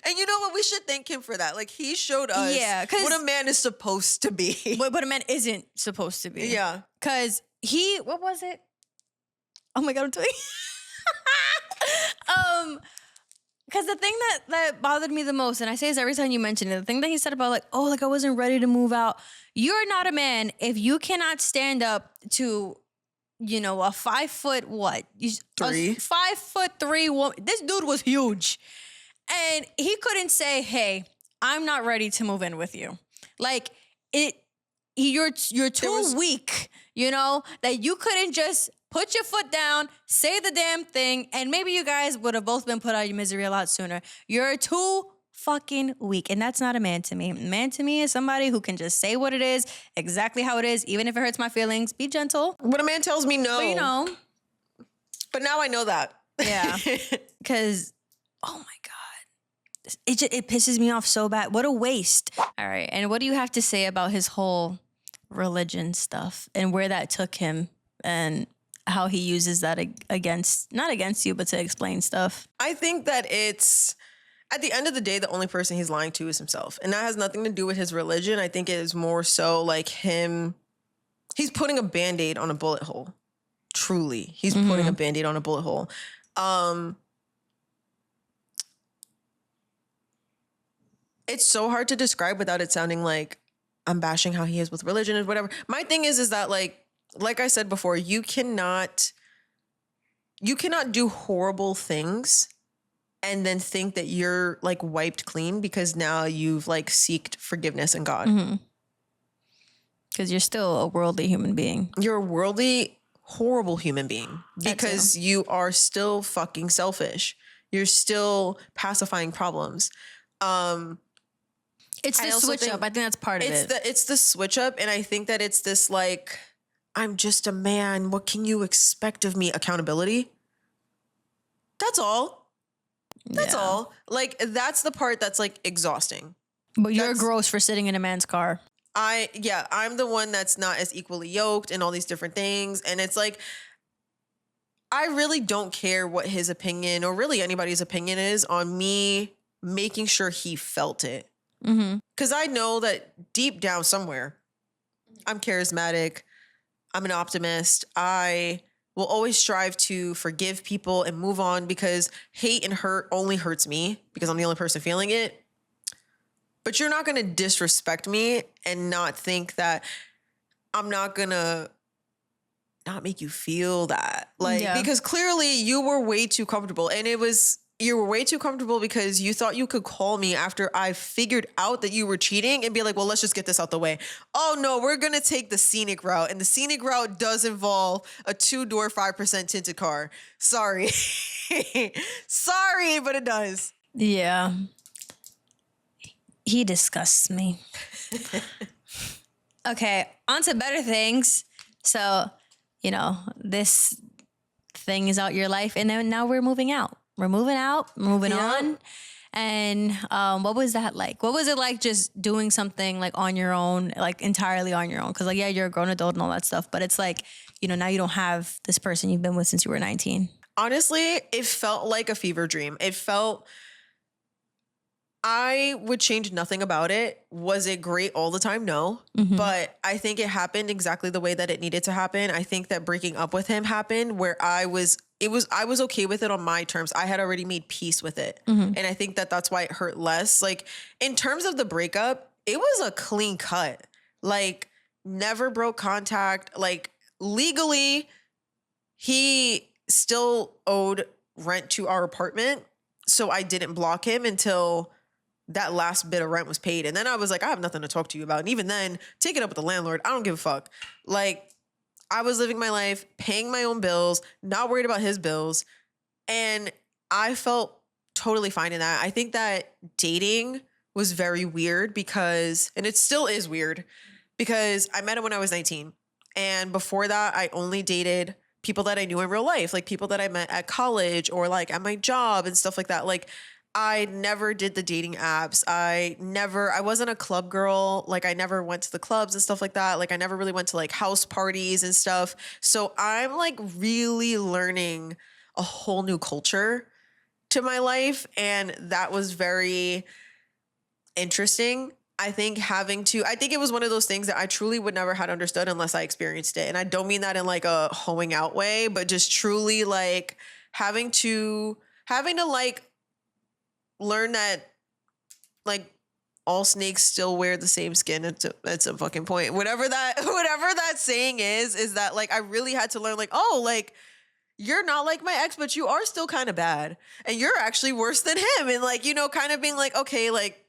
And you know what? We should thank him for that. Like, he showed us what a man is supposed to be. What a man isn't supposed to be. Yeah. Because what was it? Oh my God, I'm telling you. Because the thing that bothered me the most, and I say this every time you mention it, the thing that he said about like, oh, like I wasn't ready to move out. You're not a man if you cannot stand up to, you know, a 5 foot what? 5'3" woman. This dude was huge. And he couldn't say, hey, I'm not ready to move in with you. Like you're too weak, you know, that you couldn't just put your foot down, say the damn thing, and maybe you guys would have both been put out of your misery a lot sooner. You're too fucking weak. And that's not a man to me. A man to me is somebody who can just say what it is, exactly how it is, even if it hurts my feelings. Be gentle. When a man tells me no. But you know. But now I know that. Yeah. Because, oh my God. It pisses me off so bad. What a waste. All right. And what do you have to say about his whole religion stuff and where that took him and how he uses that not against you, but to explain stuff? I think that it's, at the end of the day, the only person he's lying to is himself. And that has nothing to do with his religion. I think it is more so like he's putting a Band-Aid on a bullet hole. Truly. He's putting a Band-Aid on a bullet hole. It's so hard to describe without it sounding like I'm bashing how he is with religion and whatever. My thing is that like I said before, you cannot do horrible things and then think that you're like wiped clean because now you've like seeked forgiveness in God. Because you're still a worldly human being. You're a worldly, horrible human being because you are still fucking selfish. You're still pacifying problems. It's the switch up. I think that's part of it. It's the switch up. And I think that it's this like, I'm just a man. What can you expect of me? Accountability. That's all. That's all. Like, that's the part that's like exhausting. But you're gross for sitting in a man's car. I'm the one that's not as equally yoked and all these different things. And it's like, I really don't care what his opinion or really anybody's opinion is on me making sure he felt it. Because I know that deep down somewhere, I'm charismatic. I'm an optimist. I will always strive to forgive people and move on because hate and hurt only hurts me because I'm the only person feeling it. But you're not going to disrespect me and not think that I'm not going to not make you feel that. Like, because clearly you were way too comfortable, and you were way too comfortable because you thought you could call me after I figured out that you were cheating and be like, well, let's just get this out the way. Oh no, we're going to take the scenic route. And the scenic route does involve a 2-door, 5% tinted car. Sorry. Sorry, but it does. Yeah. He disgusts me. Okay, on to better things. So, you know, this thing is out your life, and then now we're moving out. We're moving out, moving on. And what was that like? What was it like just doing something like on your own, like entirely on your own? Because like, yeah, you're a grown adult and all that stuff, but it's like, you know, now you don't have this person you've been with since you were 19. Honestly, it felt like a fever dream. It felt, I would change nothing about it. Was it great all the time? No. But I think it happened exactly the way that it needed to happen. I think that breaking up with him happened where I was I was okay with it on my terms. I had already made peace with it. And I think that that's why it hurt less. Like in terms of the breakup, it was a clean cut. Like never broke contact. Like legally, he still owed rent to our apartment. So I didn't block him until that last bit of rent was paid. And then I was like, I have nothing to talk to you about. And even then, take it up with the landlord. I don't give a fuck. Like, I was living my life, paying my own bills, not worried about his bills. And I felt totally fine in that. I think that dating was very weird because, and it still is weird, because I met him when I was 19. And before that, I only dated people that I knew in real life, like people that I met at college or like at my job and stuff like that. Like, I never did the dating apps. I wasn't a club girl. Like I never went to the clubs and stuff like that. Like I never really went to like house parties and stuff. So I'm like really learning a whole new culture to my life. And that was very interesting. I think it was one of those things that I truly would never had understood unless I experienced it. And I don't mean that in like a hoeing out way, but just truly like having to like learn that like all snakes still wear the same skin at some fucking point. Whatever that saying is that like I really had to learn like, oh, like you're not like my ex, but you are still kind of bad. And you're actually worse than him. And like, you know, kind of being like, okay, like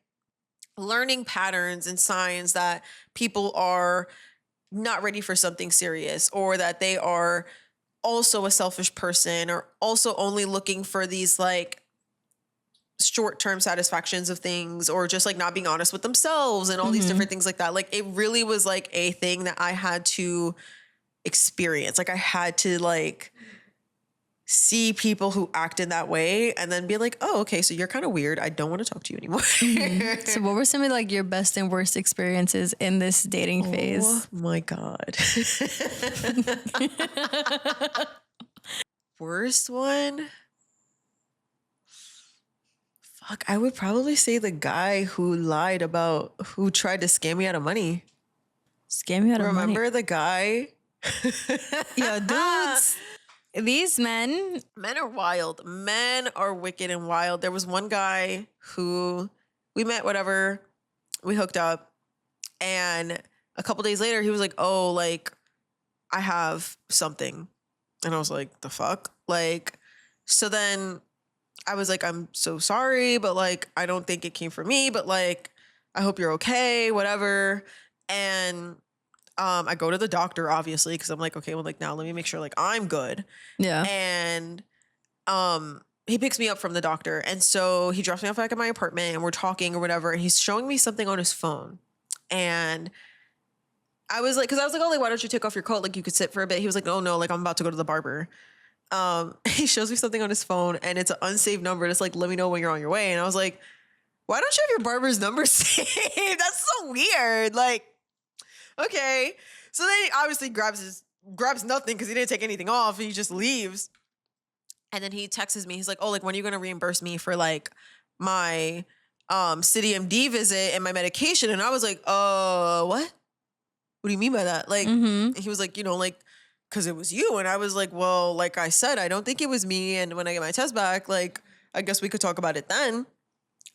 learning patterns and signs that people are not ready for something serious, or that they are also a selfish person, or also only looking for these like short-term satisfactions of things, or just like not being honest with themselves and all these different things like that. Like it really was like a thing that I had to experience. Like I had to like see people who act in that way and then be like, oh, okay, so you're kind of weird. I don't want to talk to you anymore. So what were some of like your best and worst experiences in this dating phase? Oh my God. Worst one? Fuck, I would probably say the guy who tried to scam me out of money. Scam you out of money. Remember the guy? Yo, dudes. These men are wild. Men are wicked and wild. There was one guy who we met, whatever, we hooked up, and a couple days later he was like, oh, like I have something. And I was like, the fuck? Like, so then I was like, I'm so sorry, but like, I don't think it came from me, but like, I hope you're okay, whatever. And I go to the doctor, obviously, because I'm like, okay, well, like now let me make sure like I'm good. Yeah. And he picks me up from the doctor. And so he drops me off back at my apartment and we're talking or whatever. And he's showing me something on his phone. And I was like, oh, like, why don't you take off your coat? Like you could sit for a bit. He was like, oh no, like I'm about to go to the barber. He shows me something on his phone and it's an unsaved number. It's like, let me know when you're on your way. And I was like, why don't you have your barber's number saved? That's so weird. Like, okay. So then he obviously grabs nothing because he didn't take anything off. And he just leaves. And then he texts me. He's like, oh, like, when are you going to reimburse me for like my City MD visit and my medication? And I was like, what? What do you mean by that? Like, he was like, you know, like, because it was you. And I was like, well, like I said, I don't think it was me. And when I get my test back, like, I guess we could talk about it then.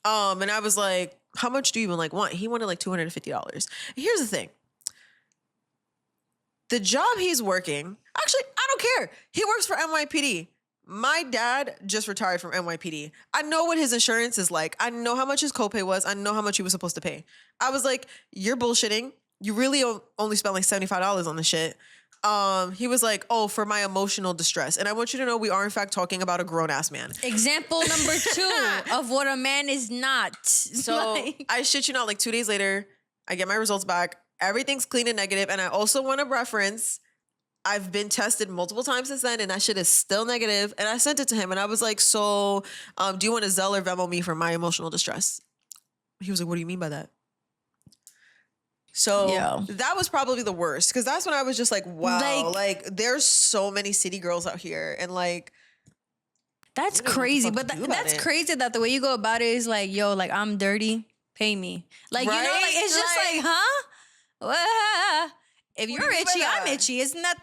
And I was like, how much do you even like want? He wanted like $250. And here's the thing. The job he's working, actually, I don't care. He works for NYPD. My dad just retired from NYPD. I know what his insurance is like. I know how much his copay was. I know how much he was supposed to pay. I was like, you're bullshitting. You really only spent like $75 on this shit. He was like, oh, for my emotional distress. And I want you to know we are in fact talking about a grown-ass man. Example number 2 of what a man is not. So I shit you not, like 2 days later, I get my results back. Everything's clean and negative. And I also want to reference, I've been tested multiple times since then and that shit is still negative. And I sent it to him and I was like, so do you want to Zelle or Venmo me for my emotional distress? He was like, what do you mean by that? So that was probably the worst because that's when I was just like, wow, like there's so many city girls out here and like. That's crazy. But that's crazy that the way you go about it is like, yo, like I'm dirty, pay me. Like, right? You know, like it's just like, huh? Well, if you're itchy, I'm itchy. Isn't that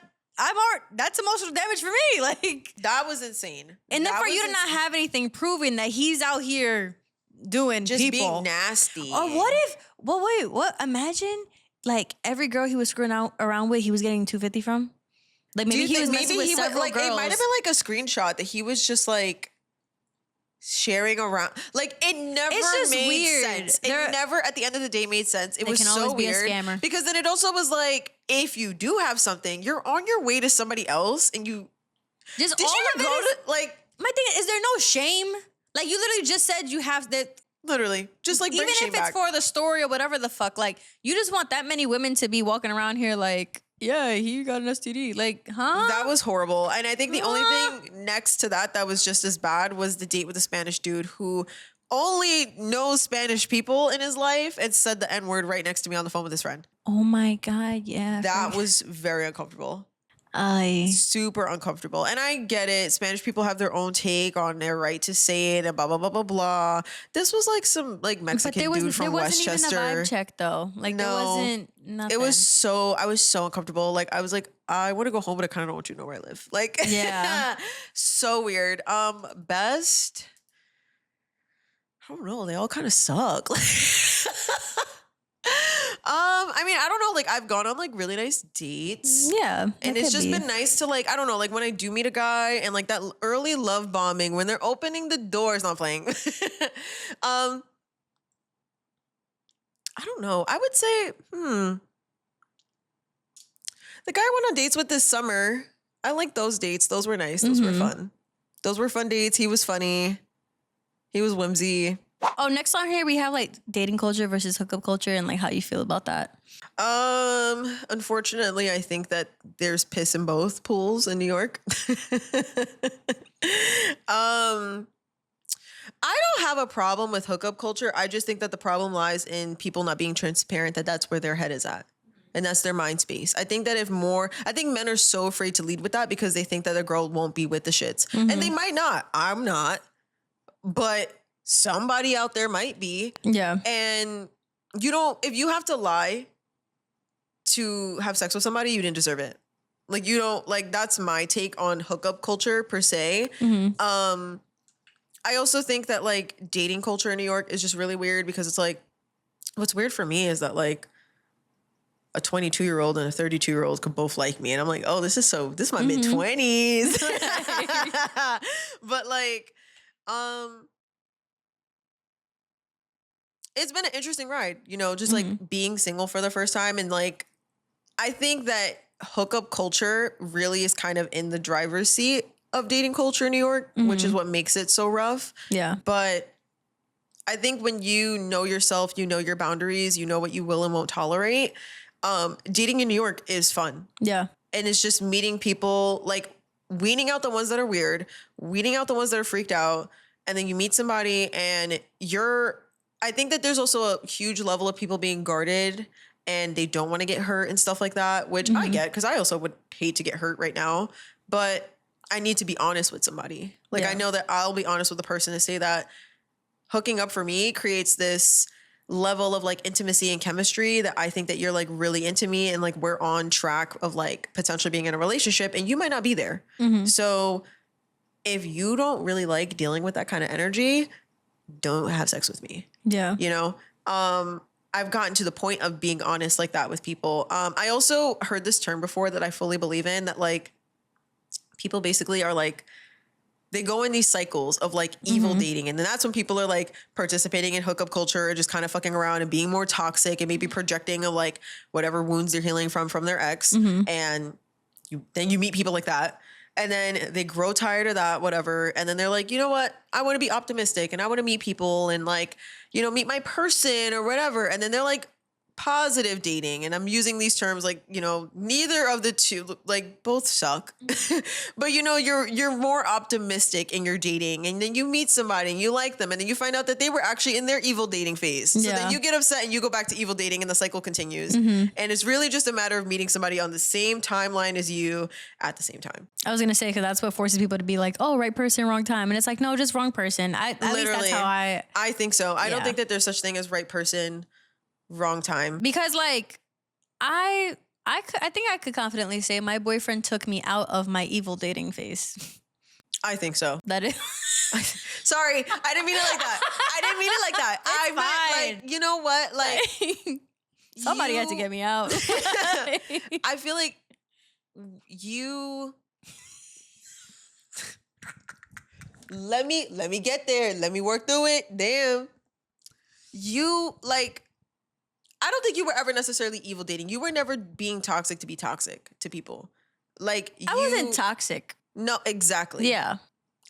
That's emotional damage for me. Like, That was insane. and then That for was you to not have anything proving that he's out here doing just people. being nasty. Or what if? Well, wait. What? Imagine like every girl he was screwing around with, he was getting 250 from. Like maybe he was messing with several like girls. it might have been like a screenshot that he was just like sharing around. Like it never just made weird. sense. It never at the end of the day made sense. It was can so always be a weird scammer. because then it also was like if you do have something, you're on your way to somebody else and you Just did all you of it go is- to like My thing is there no shame? Like you literally just said you have that. literally just like bring Even shame if it's back. for the story or whatever the fuck, like you just want that many women to be walking around here like, yeah, he got an STD. Like, huh? That was horrible. And I think the only thing next to that was just as bad was the date with the Spanish dude who only knows Spanish people in his life and said the N-word right next to me on the phone with his friend. Oh my God, yeah. That was very uncomfortable. I Super uncomfortable. And I get it. Spanish people have their own take on their right to say it and blah, blah, blah, blah, blah. This was like some like Mexican dude from Westchester. Even a vibe check though. Like there No. wasn't nothing. I was so uncomfortable. Like I was like, I want to go home, but I kind of don't want you to know where I live. Like, Yeah. so weird. Best, I don't know. They all kind of suck. I mean, I don't know. Like I've gone on like really nice dates. Yeah. And it's just been nice to like, I don't know, like when I do meet a guy and like that early love bombing, when they're opening the doors, not playing. I don't know. I would say, the guy I went on dates with this summer, I like those dates. Those were nice. Those were fun. Those were fun dates. He was funny. He was whimsy. Oh, next on here we have like dating culture versus hookup culture and like how you feel about that. Unfortunately, I think that there's piss in both pools in New York. I don't have a problem with hookup culture. I just think that the problem lies in people not being transparent that that's where their head is at. And that's their mind space. I think that I think men are so afraid to lead with that because they think that a girl won't be with the shits. And they might not. I'm not. But somebody out there might be. Yeah. And if you have to lie to have sex with somebody, you didn't deserve it. Like you don't, like that's my take on hookup culture per se. I also think that like dating culture in New York is just really weird because it's like, what's weird for me is that like a 22-year-old and a 32-year-old could both like me. And I'm like, oh, this is my mid-20s. But like, it's been an interesting ride, just like being single for the first time. And like, I think that hookup culture really is kind of in the driver's seat of dating culture in New York, which is what makes it so rough. Yeah. But I think when you know yourself, you know your boundaries, you know what you will and won't tolerate. Dating in New York is fun. Yeah. And it's just meeting people, like weeding out the ones that are weird, weeding out the ones that are freaked out. And then you meet somebody and I think that there's also a huge level of people being guarded and they don't want to get hurt and stuff like that, which I get because I also would hate to get hurt right now. But I need to be honest with somebody. Like I know that I'll be honest with the person to say that hooking up for me creates this level of like intimacy and chemistry that I think that you're like really into me and like we're on track of like potentially being in a relationship and you might not be there. So if you don't really like dealing with that kind of energy, don't have sex with me. Yeah. I've gotten to the point of being honest like that with people. I also heard this term before that I fully believe in, that like people basically are like, they go in these cycles of like evil dating. And then that's when people are like participating in hookup culture or just kind of fucking around and being more toxic and maybe projecting of like whatever wounds they're healing from their ex. And then you meet people like that. And then they grow tired of that, whatever. And then they're like, you know what? I want to be optimistic and I want to meet people and like, meet my person or whatever. And then they're like positive dating. And I'm using these terms like, neither of the two, like both suck. But you're more optimistic in your dating. And then you meet somebody and you like them. And then you find out that they were actually in their evil dating phase. So then you get upset and you go back to evil dating and the cycle continues. And it's really just a matter of meeting somebody on the same timeline as you at the same time. I was going to say, because that's what forces people to be like, oh, right person, wrong time. And it's like, no, just wrong person. At least that's how I think so. I don't think that there's such thing as right person, wrong time. Because like, I I think I could confidently say my boyfriend took me out of my evil dating phase. I think so. That is Sorry, I didn't mean it like that. I didn't mean it like that. I meant like, you know what? Like somebody had to get me out. I feel like you let me get there. Let me work through it. Damn. You like I don't think you were ever necessarily evil dating. You were never being toxic to be toxic to people. Like I wasn't toxic. No, exactly. Yeah.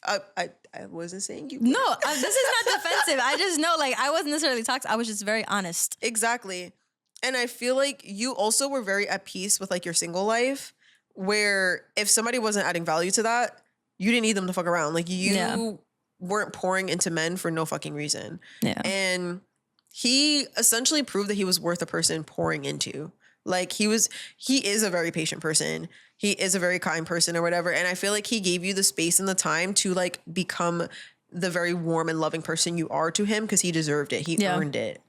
I wasn't saying you. No, this is not defensive. I just know, like, I wasn't necessarily toxic. I was just very honest. Exactly. And I feel like you also were very at peace with like your single life, where if somebody wasn't adding value to that, you didn't need them to fuck around. Like you weren't pouring into men for no fucking reason. Yeah. And he essentially proved that he was worth a person pouring into. Like he is a very patient person. He is a very kind person or whatever. And I feel like he gave you the space and the time to like become the very warm and loving person you are to him because he deserved it. He earned it.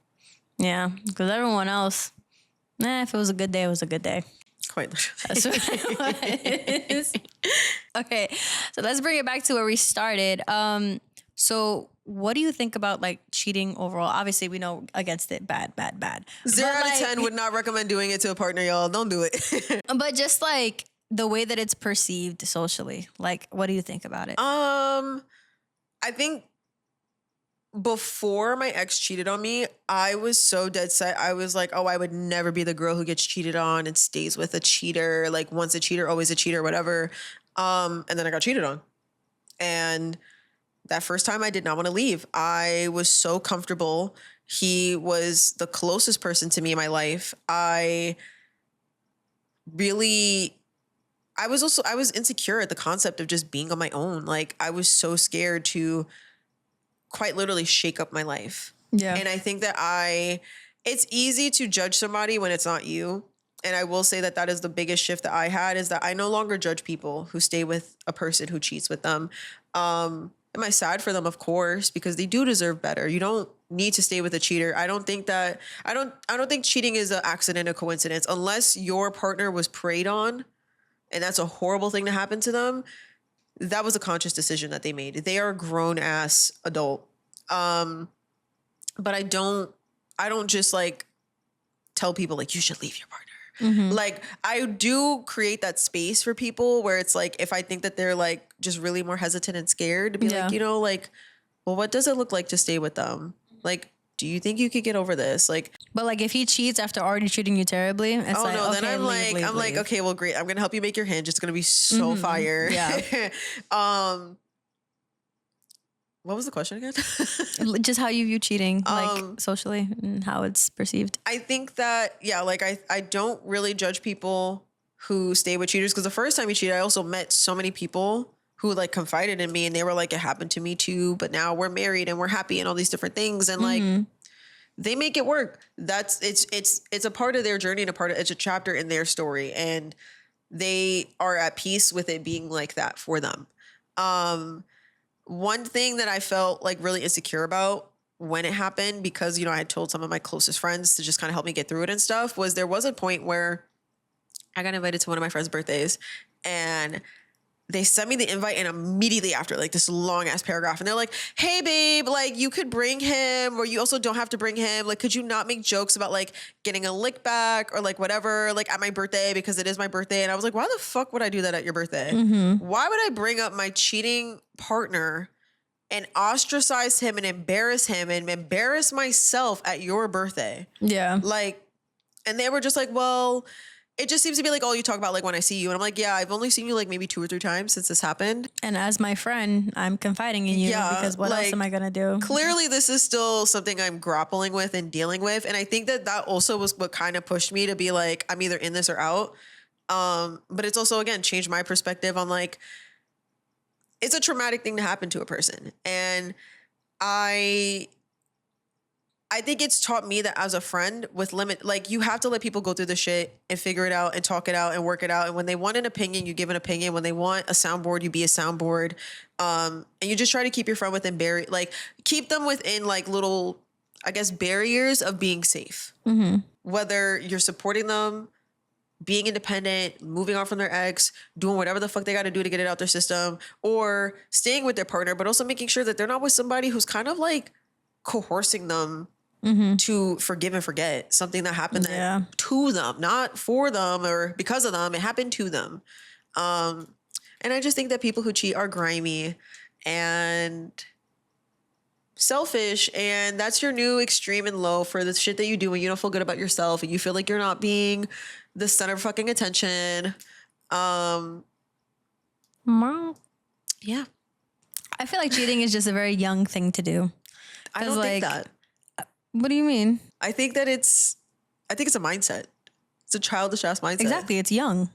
Yeah. Because everyone else, if it was a good day, it was a good day. Quite literally. That's what it is. Okay. So let's bring it back to where we started. So what do you think about like cheating overall? Obviously, we know against it. Bad. 0 out of 10 would not recommend doing it to a partner, y'all. Don't do it. But just like the way that it's perceived socially, like what do you think about it? I think before my ex cheated on me, I was so dead set. I was like, oh, I would never be the girl who gets cheated on and stays with a cheater. Like once a cheater, always a cheater, whatever. And then I got cheated on. And that first time I did not want to leave. I was so comfortable. He was the closest person to me in my life. I was insecure at the concept of just being on my own. Like I was so scared to quite literally shake up my life. Yeah. And I think that it's easy to judge somebody when it's not you. And I will say that that is the biggest shift that I had, is that I no longer judge people who stay with a person who cheats with them. Am I sad for them? Of course, because they do deserve better. You don't need to stay with a cheater. I don't think cheating is an accident or coincidence unless your partner was preyed on and that's a horrible thing to happen to them. That was a conscious decision that they made. They are a grown ass adult. But I don't just like tell people like you should leave your partner. Mm-hmm. Like I do create that space for people where it's like, if I think that they're like just really more hesitant and scared, to be like, you know, like, well, what does it look like to stay with them? Like, do you think you could get over this? Like, but like if he cheats after already treating you terribly, it's like, no, okay, then I'm leave. like, okay, well, great. I'm gonna help you make your hinge. It's gonna be so fire. Yeah. What was the question again? Just how you view cheating, like socially, and how it's perceived. I think that, like I don't really judge people who stay with cheaters, because the first time you cheated, I also met so many people who like confided in me and they were like, it happened to me too, but now we're married and we're happy and all these different things. And like, they make it work. It's a part of their journey and it's a chapter in their story, and they are at peace with it being like that for them. One thing that I felt like really insecure about when it happened, because, you know, I had told some of my closest friends to just kind of help me get through it and stuff, was there was a point where I got invited to one of my friends' birthdays and they sent me the invite, and immediately after, like this long ass paragraph, and they're like, hey babe, like you could bring him, or you also don't have to bring him. Like, could you not make jokes about like getting a lick back or like whatever, like at my birthday, because it is my birthday. And I was like, why the fuck would I do that at your birthday? Why would I bring up my cheating partner and ostracize him and embarrass myself at your birthday? Yeah. Like, and they were just like, well, it just seems to be like all you talk about like when I see you. And I'm like, yeah, I've only seen you like maybe 2 or 3 times since this happened. And as my friend, I'm confiding in you because what else am I going to do? Clearly, this is still something I'm grappling with and dealing with. And I think that also was what kind of pushed me to be like, I'm either in this or out. But it's also, again, changed my perspective on like, it's a traumatic thing to happen to a person. And I think it's taught me that as a friend with like you have to let people go through the shit and figure it out and talk it out and work it out. And when they want an opinion, you give an opinion. When they want a soundboard, you be a soundboard. And you just try to keep your friend within keep them within like little, I guess, barriers of being safe. Whether you're supporting them being independent, moving on from their ex, doing whatever the fuck they got to do to get it out their system, or staying with their partner, but also making sure that they're not with somebody who's kind of like coercing them to forgive and forget something that happened to them, not for them or because of them. It happened to them. And I just think that people who cheat are grimy and selfish, and that's your new extreme and low for the shit that you do when you don't feel good about yourself and you feel like you're not being the center of fucking attention. Yeah. I feel like cheating is just a very young thing to do. I don't think that. What do you mean? I think it's a mindset. It's a childish ass mindset. Exactly. It's young.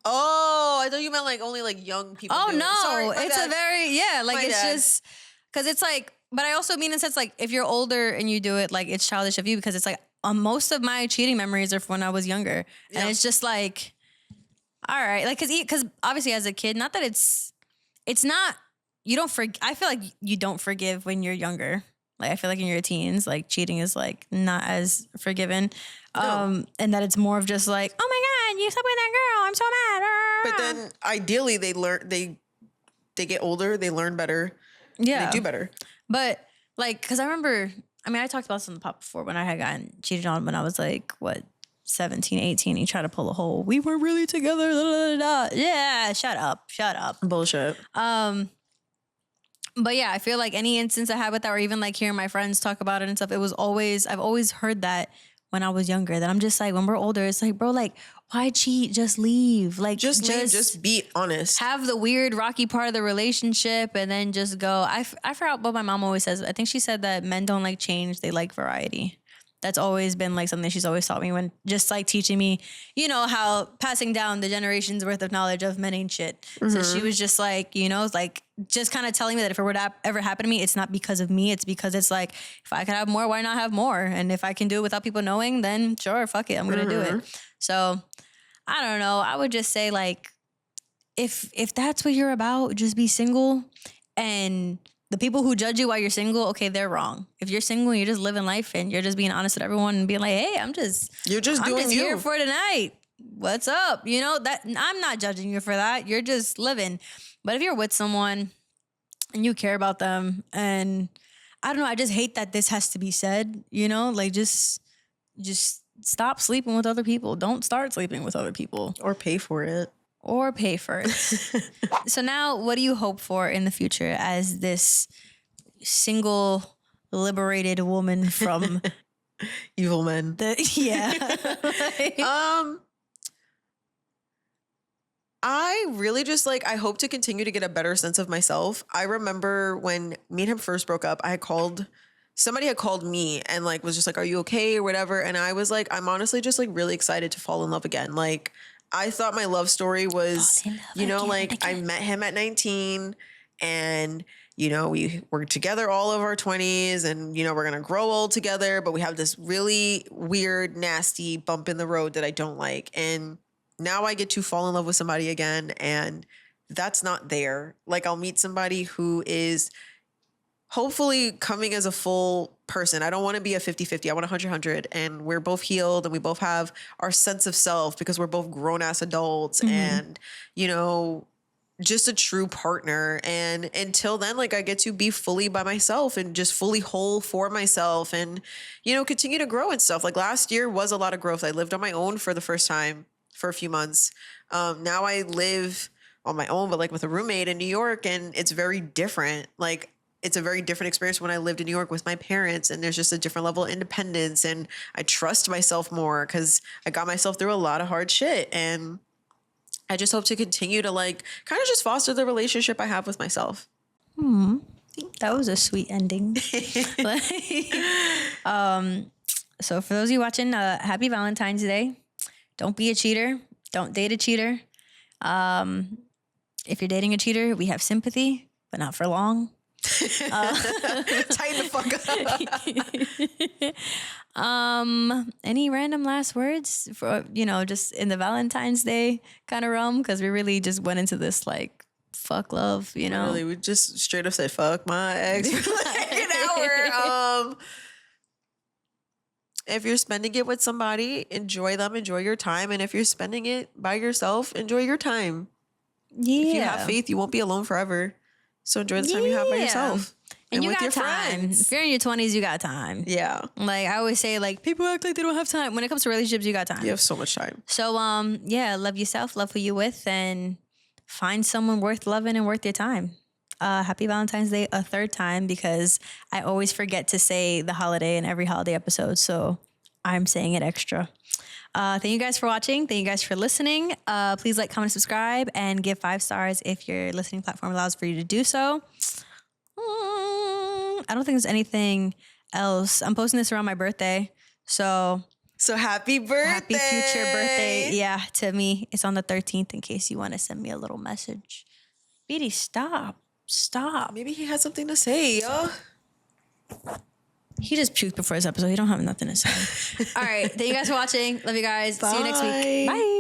Oh, I thought you meant like only like young people. Oh do it. no, Sorry, it's bad. a very like My it's dad. just because it's like. But I also mean in a sense like if you're older and you do it, like it's childish of you because it's like most of my cheating memories are from when I was younger, and it's just like, all right, like because obviously as a kid, not that it's not you don't I feel like you don't forgive when you're younger. Like I feel like in your teens, like cheating is like not as forgiven. No. And that it's more of just like, oh my God, you slept with that girl. I'm so mad. But then ideally they get older, they learn better. Yeah. They do better. But like, cause I remember, I mean, I talked about this on the pop before when I had gotten cheated on when I was like, 17, 18. He tried to pull a whole, we weren't really together. Da, da, da, da. Yeah. Shut up. Bullshit. But yeah, I feel like any instance I had with that, or even like hearing my friends talk about it and stuff, I've always heard that when I was younger, that I'm just like, when we're older, it's like, bro, like, why cheat? Just leave. Like, just leave, just be honest. Have the weird, rocky part of the relationship and then just go. I forgot what my mom always says. I think she said that men don't like change. They like variety. That's always been like something she's always taught me when just like teaching me, you know, how passing down the generations worth of knowledge of men ain't shit. So she was just like, you know, like just kind of telling me that if it were to ever happen to me, it's not because of me. It's because it's like, if I could have more, why not have more? And if I can do it without people knowing, then sure, fuck it. I'm going to do it. So I don't know. I would just say like, if that's what you're about, just be single. And the people who judge you while you're single, okay, they're wrong. If you're single and you're just living life and you're just being honest with everyone and being like, hey, I'm just doing here for tonight. What's up? You know, that I'm not judging you for that. You're just living. But if you're with someone and you care about them, and I don't know, I just hate that this has to be said, you know, like just stop sleeping with other people. Don't start sleeping with other people. Or pay for it. So now what do you hope for in the future as this single, liberated woman from evil men? I really just like, I hope to continue to get a better sense of myself. I remember when me and him first broke up, somebody had called me and like was just like, are you okay or whatever? And I was like, I'm honestly just like really excited to fall in love again. Like I thought my love story was, you know, like I met him at 19 and, you know, we were together all of our 20s and, you know, we're going to grow old together, but we have this really weird, nasty bump in the road that I don't like. And now I get to fall in love with somebody again. And that's not there. Like I'll meet somebody who is hopefully coming as a full person. I don't want to be a 50-50. I want 100-100. And we're both healed and we both have our sense of self because we're both grown ass adults and, you know, just a true partner. And until then, like I get to be fully by myself and just fully whole for myself and, you know, continue to grow and stuff. Like last year was a lot of growth. I lived on my own for the first time for a few months. Now I live on my own, but like with a roommate in New York, and it's very different. Like it's a very different experience when I lived in New York with my parents, and there's just a different level of independence, and I trust myself more because I got myself through a lot of hard shit. And I just hope to continue to like kind of just foster the relationship I have with myself. That was a sweet ending. So for those of you watching, happy Valentine's Day. Don't be a cheater. Don't date a cheater. If you're dating a cheater, we have sympathy, but not for long. Tighten the fuck up. Any random last words for, you know, just in the Valentine's Day kind of realm? Because we really just went into this like fuck love, you know. Really, we just straight up said fuck my ex for like an hour. If you're spending it with somebody, enjoy them, enjoy your time. And if you're spending it by yourself, enjoy your time. Yeah. If you have faith, you won't be alone forever. So enjoy the time you have by yourself. And you with got your time. friends. If you're in your 20s, you got time. Yeah. Like I always say, like people act like they don't have time. When it comes to relationships, you got time. You have so much time. So yeah, love yourself, love who you with, and find someone worth loving and worth your time. Happy Valentine's Day a third time because I always forget to say the holiday in every holiday episode. So I'm saying it extra. Thank you guys for watching. Thank you guys for listening. Please like, comment, subscribe, and give 5 stars if your listening platform allows for you to do so. I don't think there's anything else. I'm posting this around my birthday. So happy birthday. happy future birthday. Yeah, to me. It's on the 13th in case you want to send me a little message. Beatty, stop. Stop. Maybe he has something to say, yo. He just puked before this episode. He don't have nothing to say. All right. Thank you guys for watching. Love you guys. See you next week. Bye. Bye.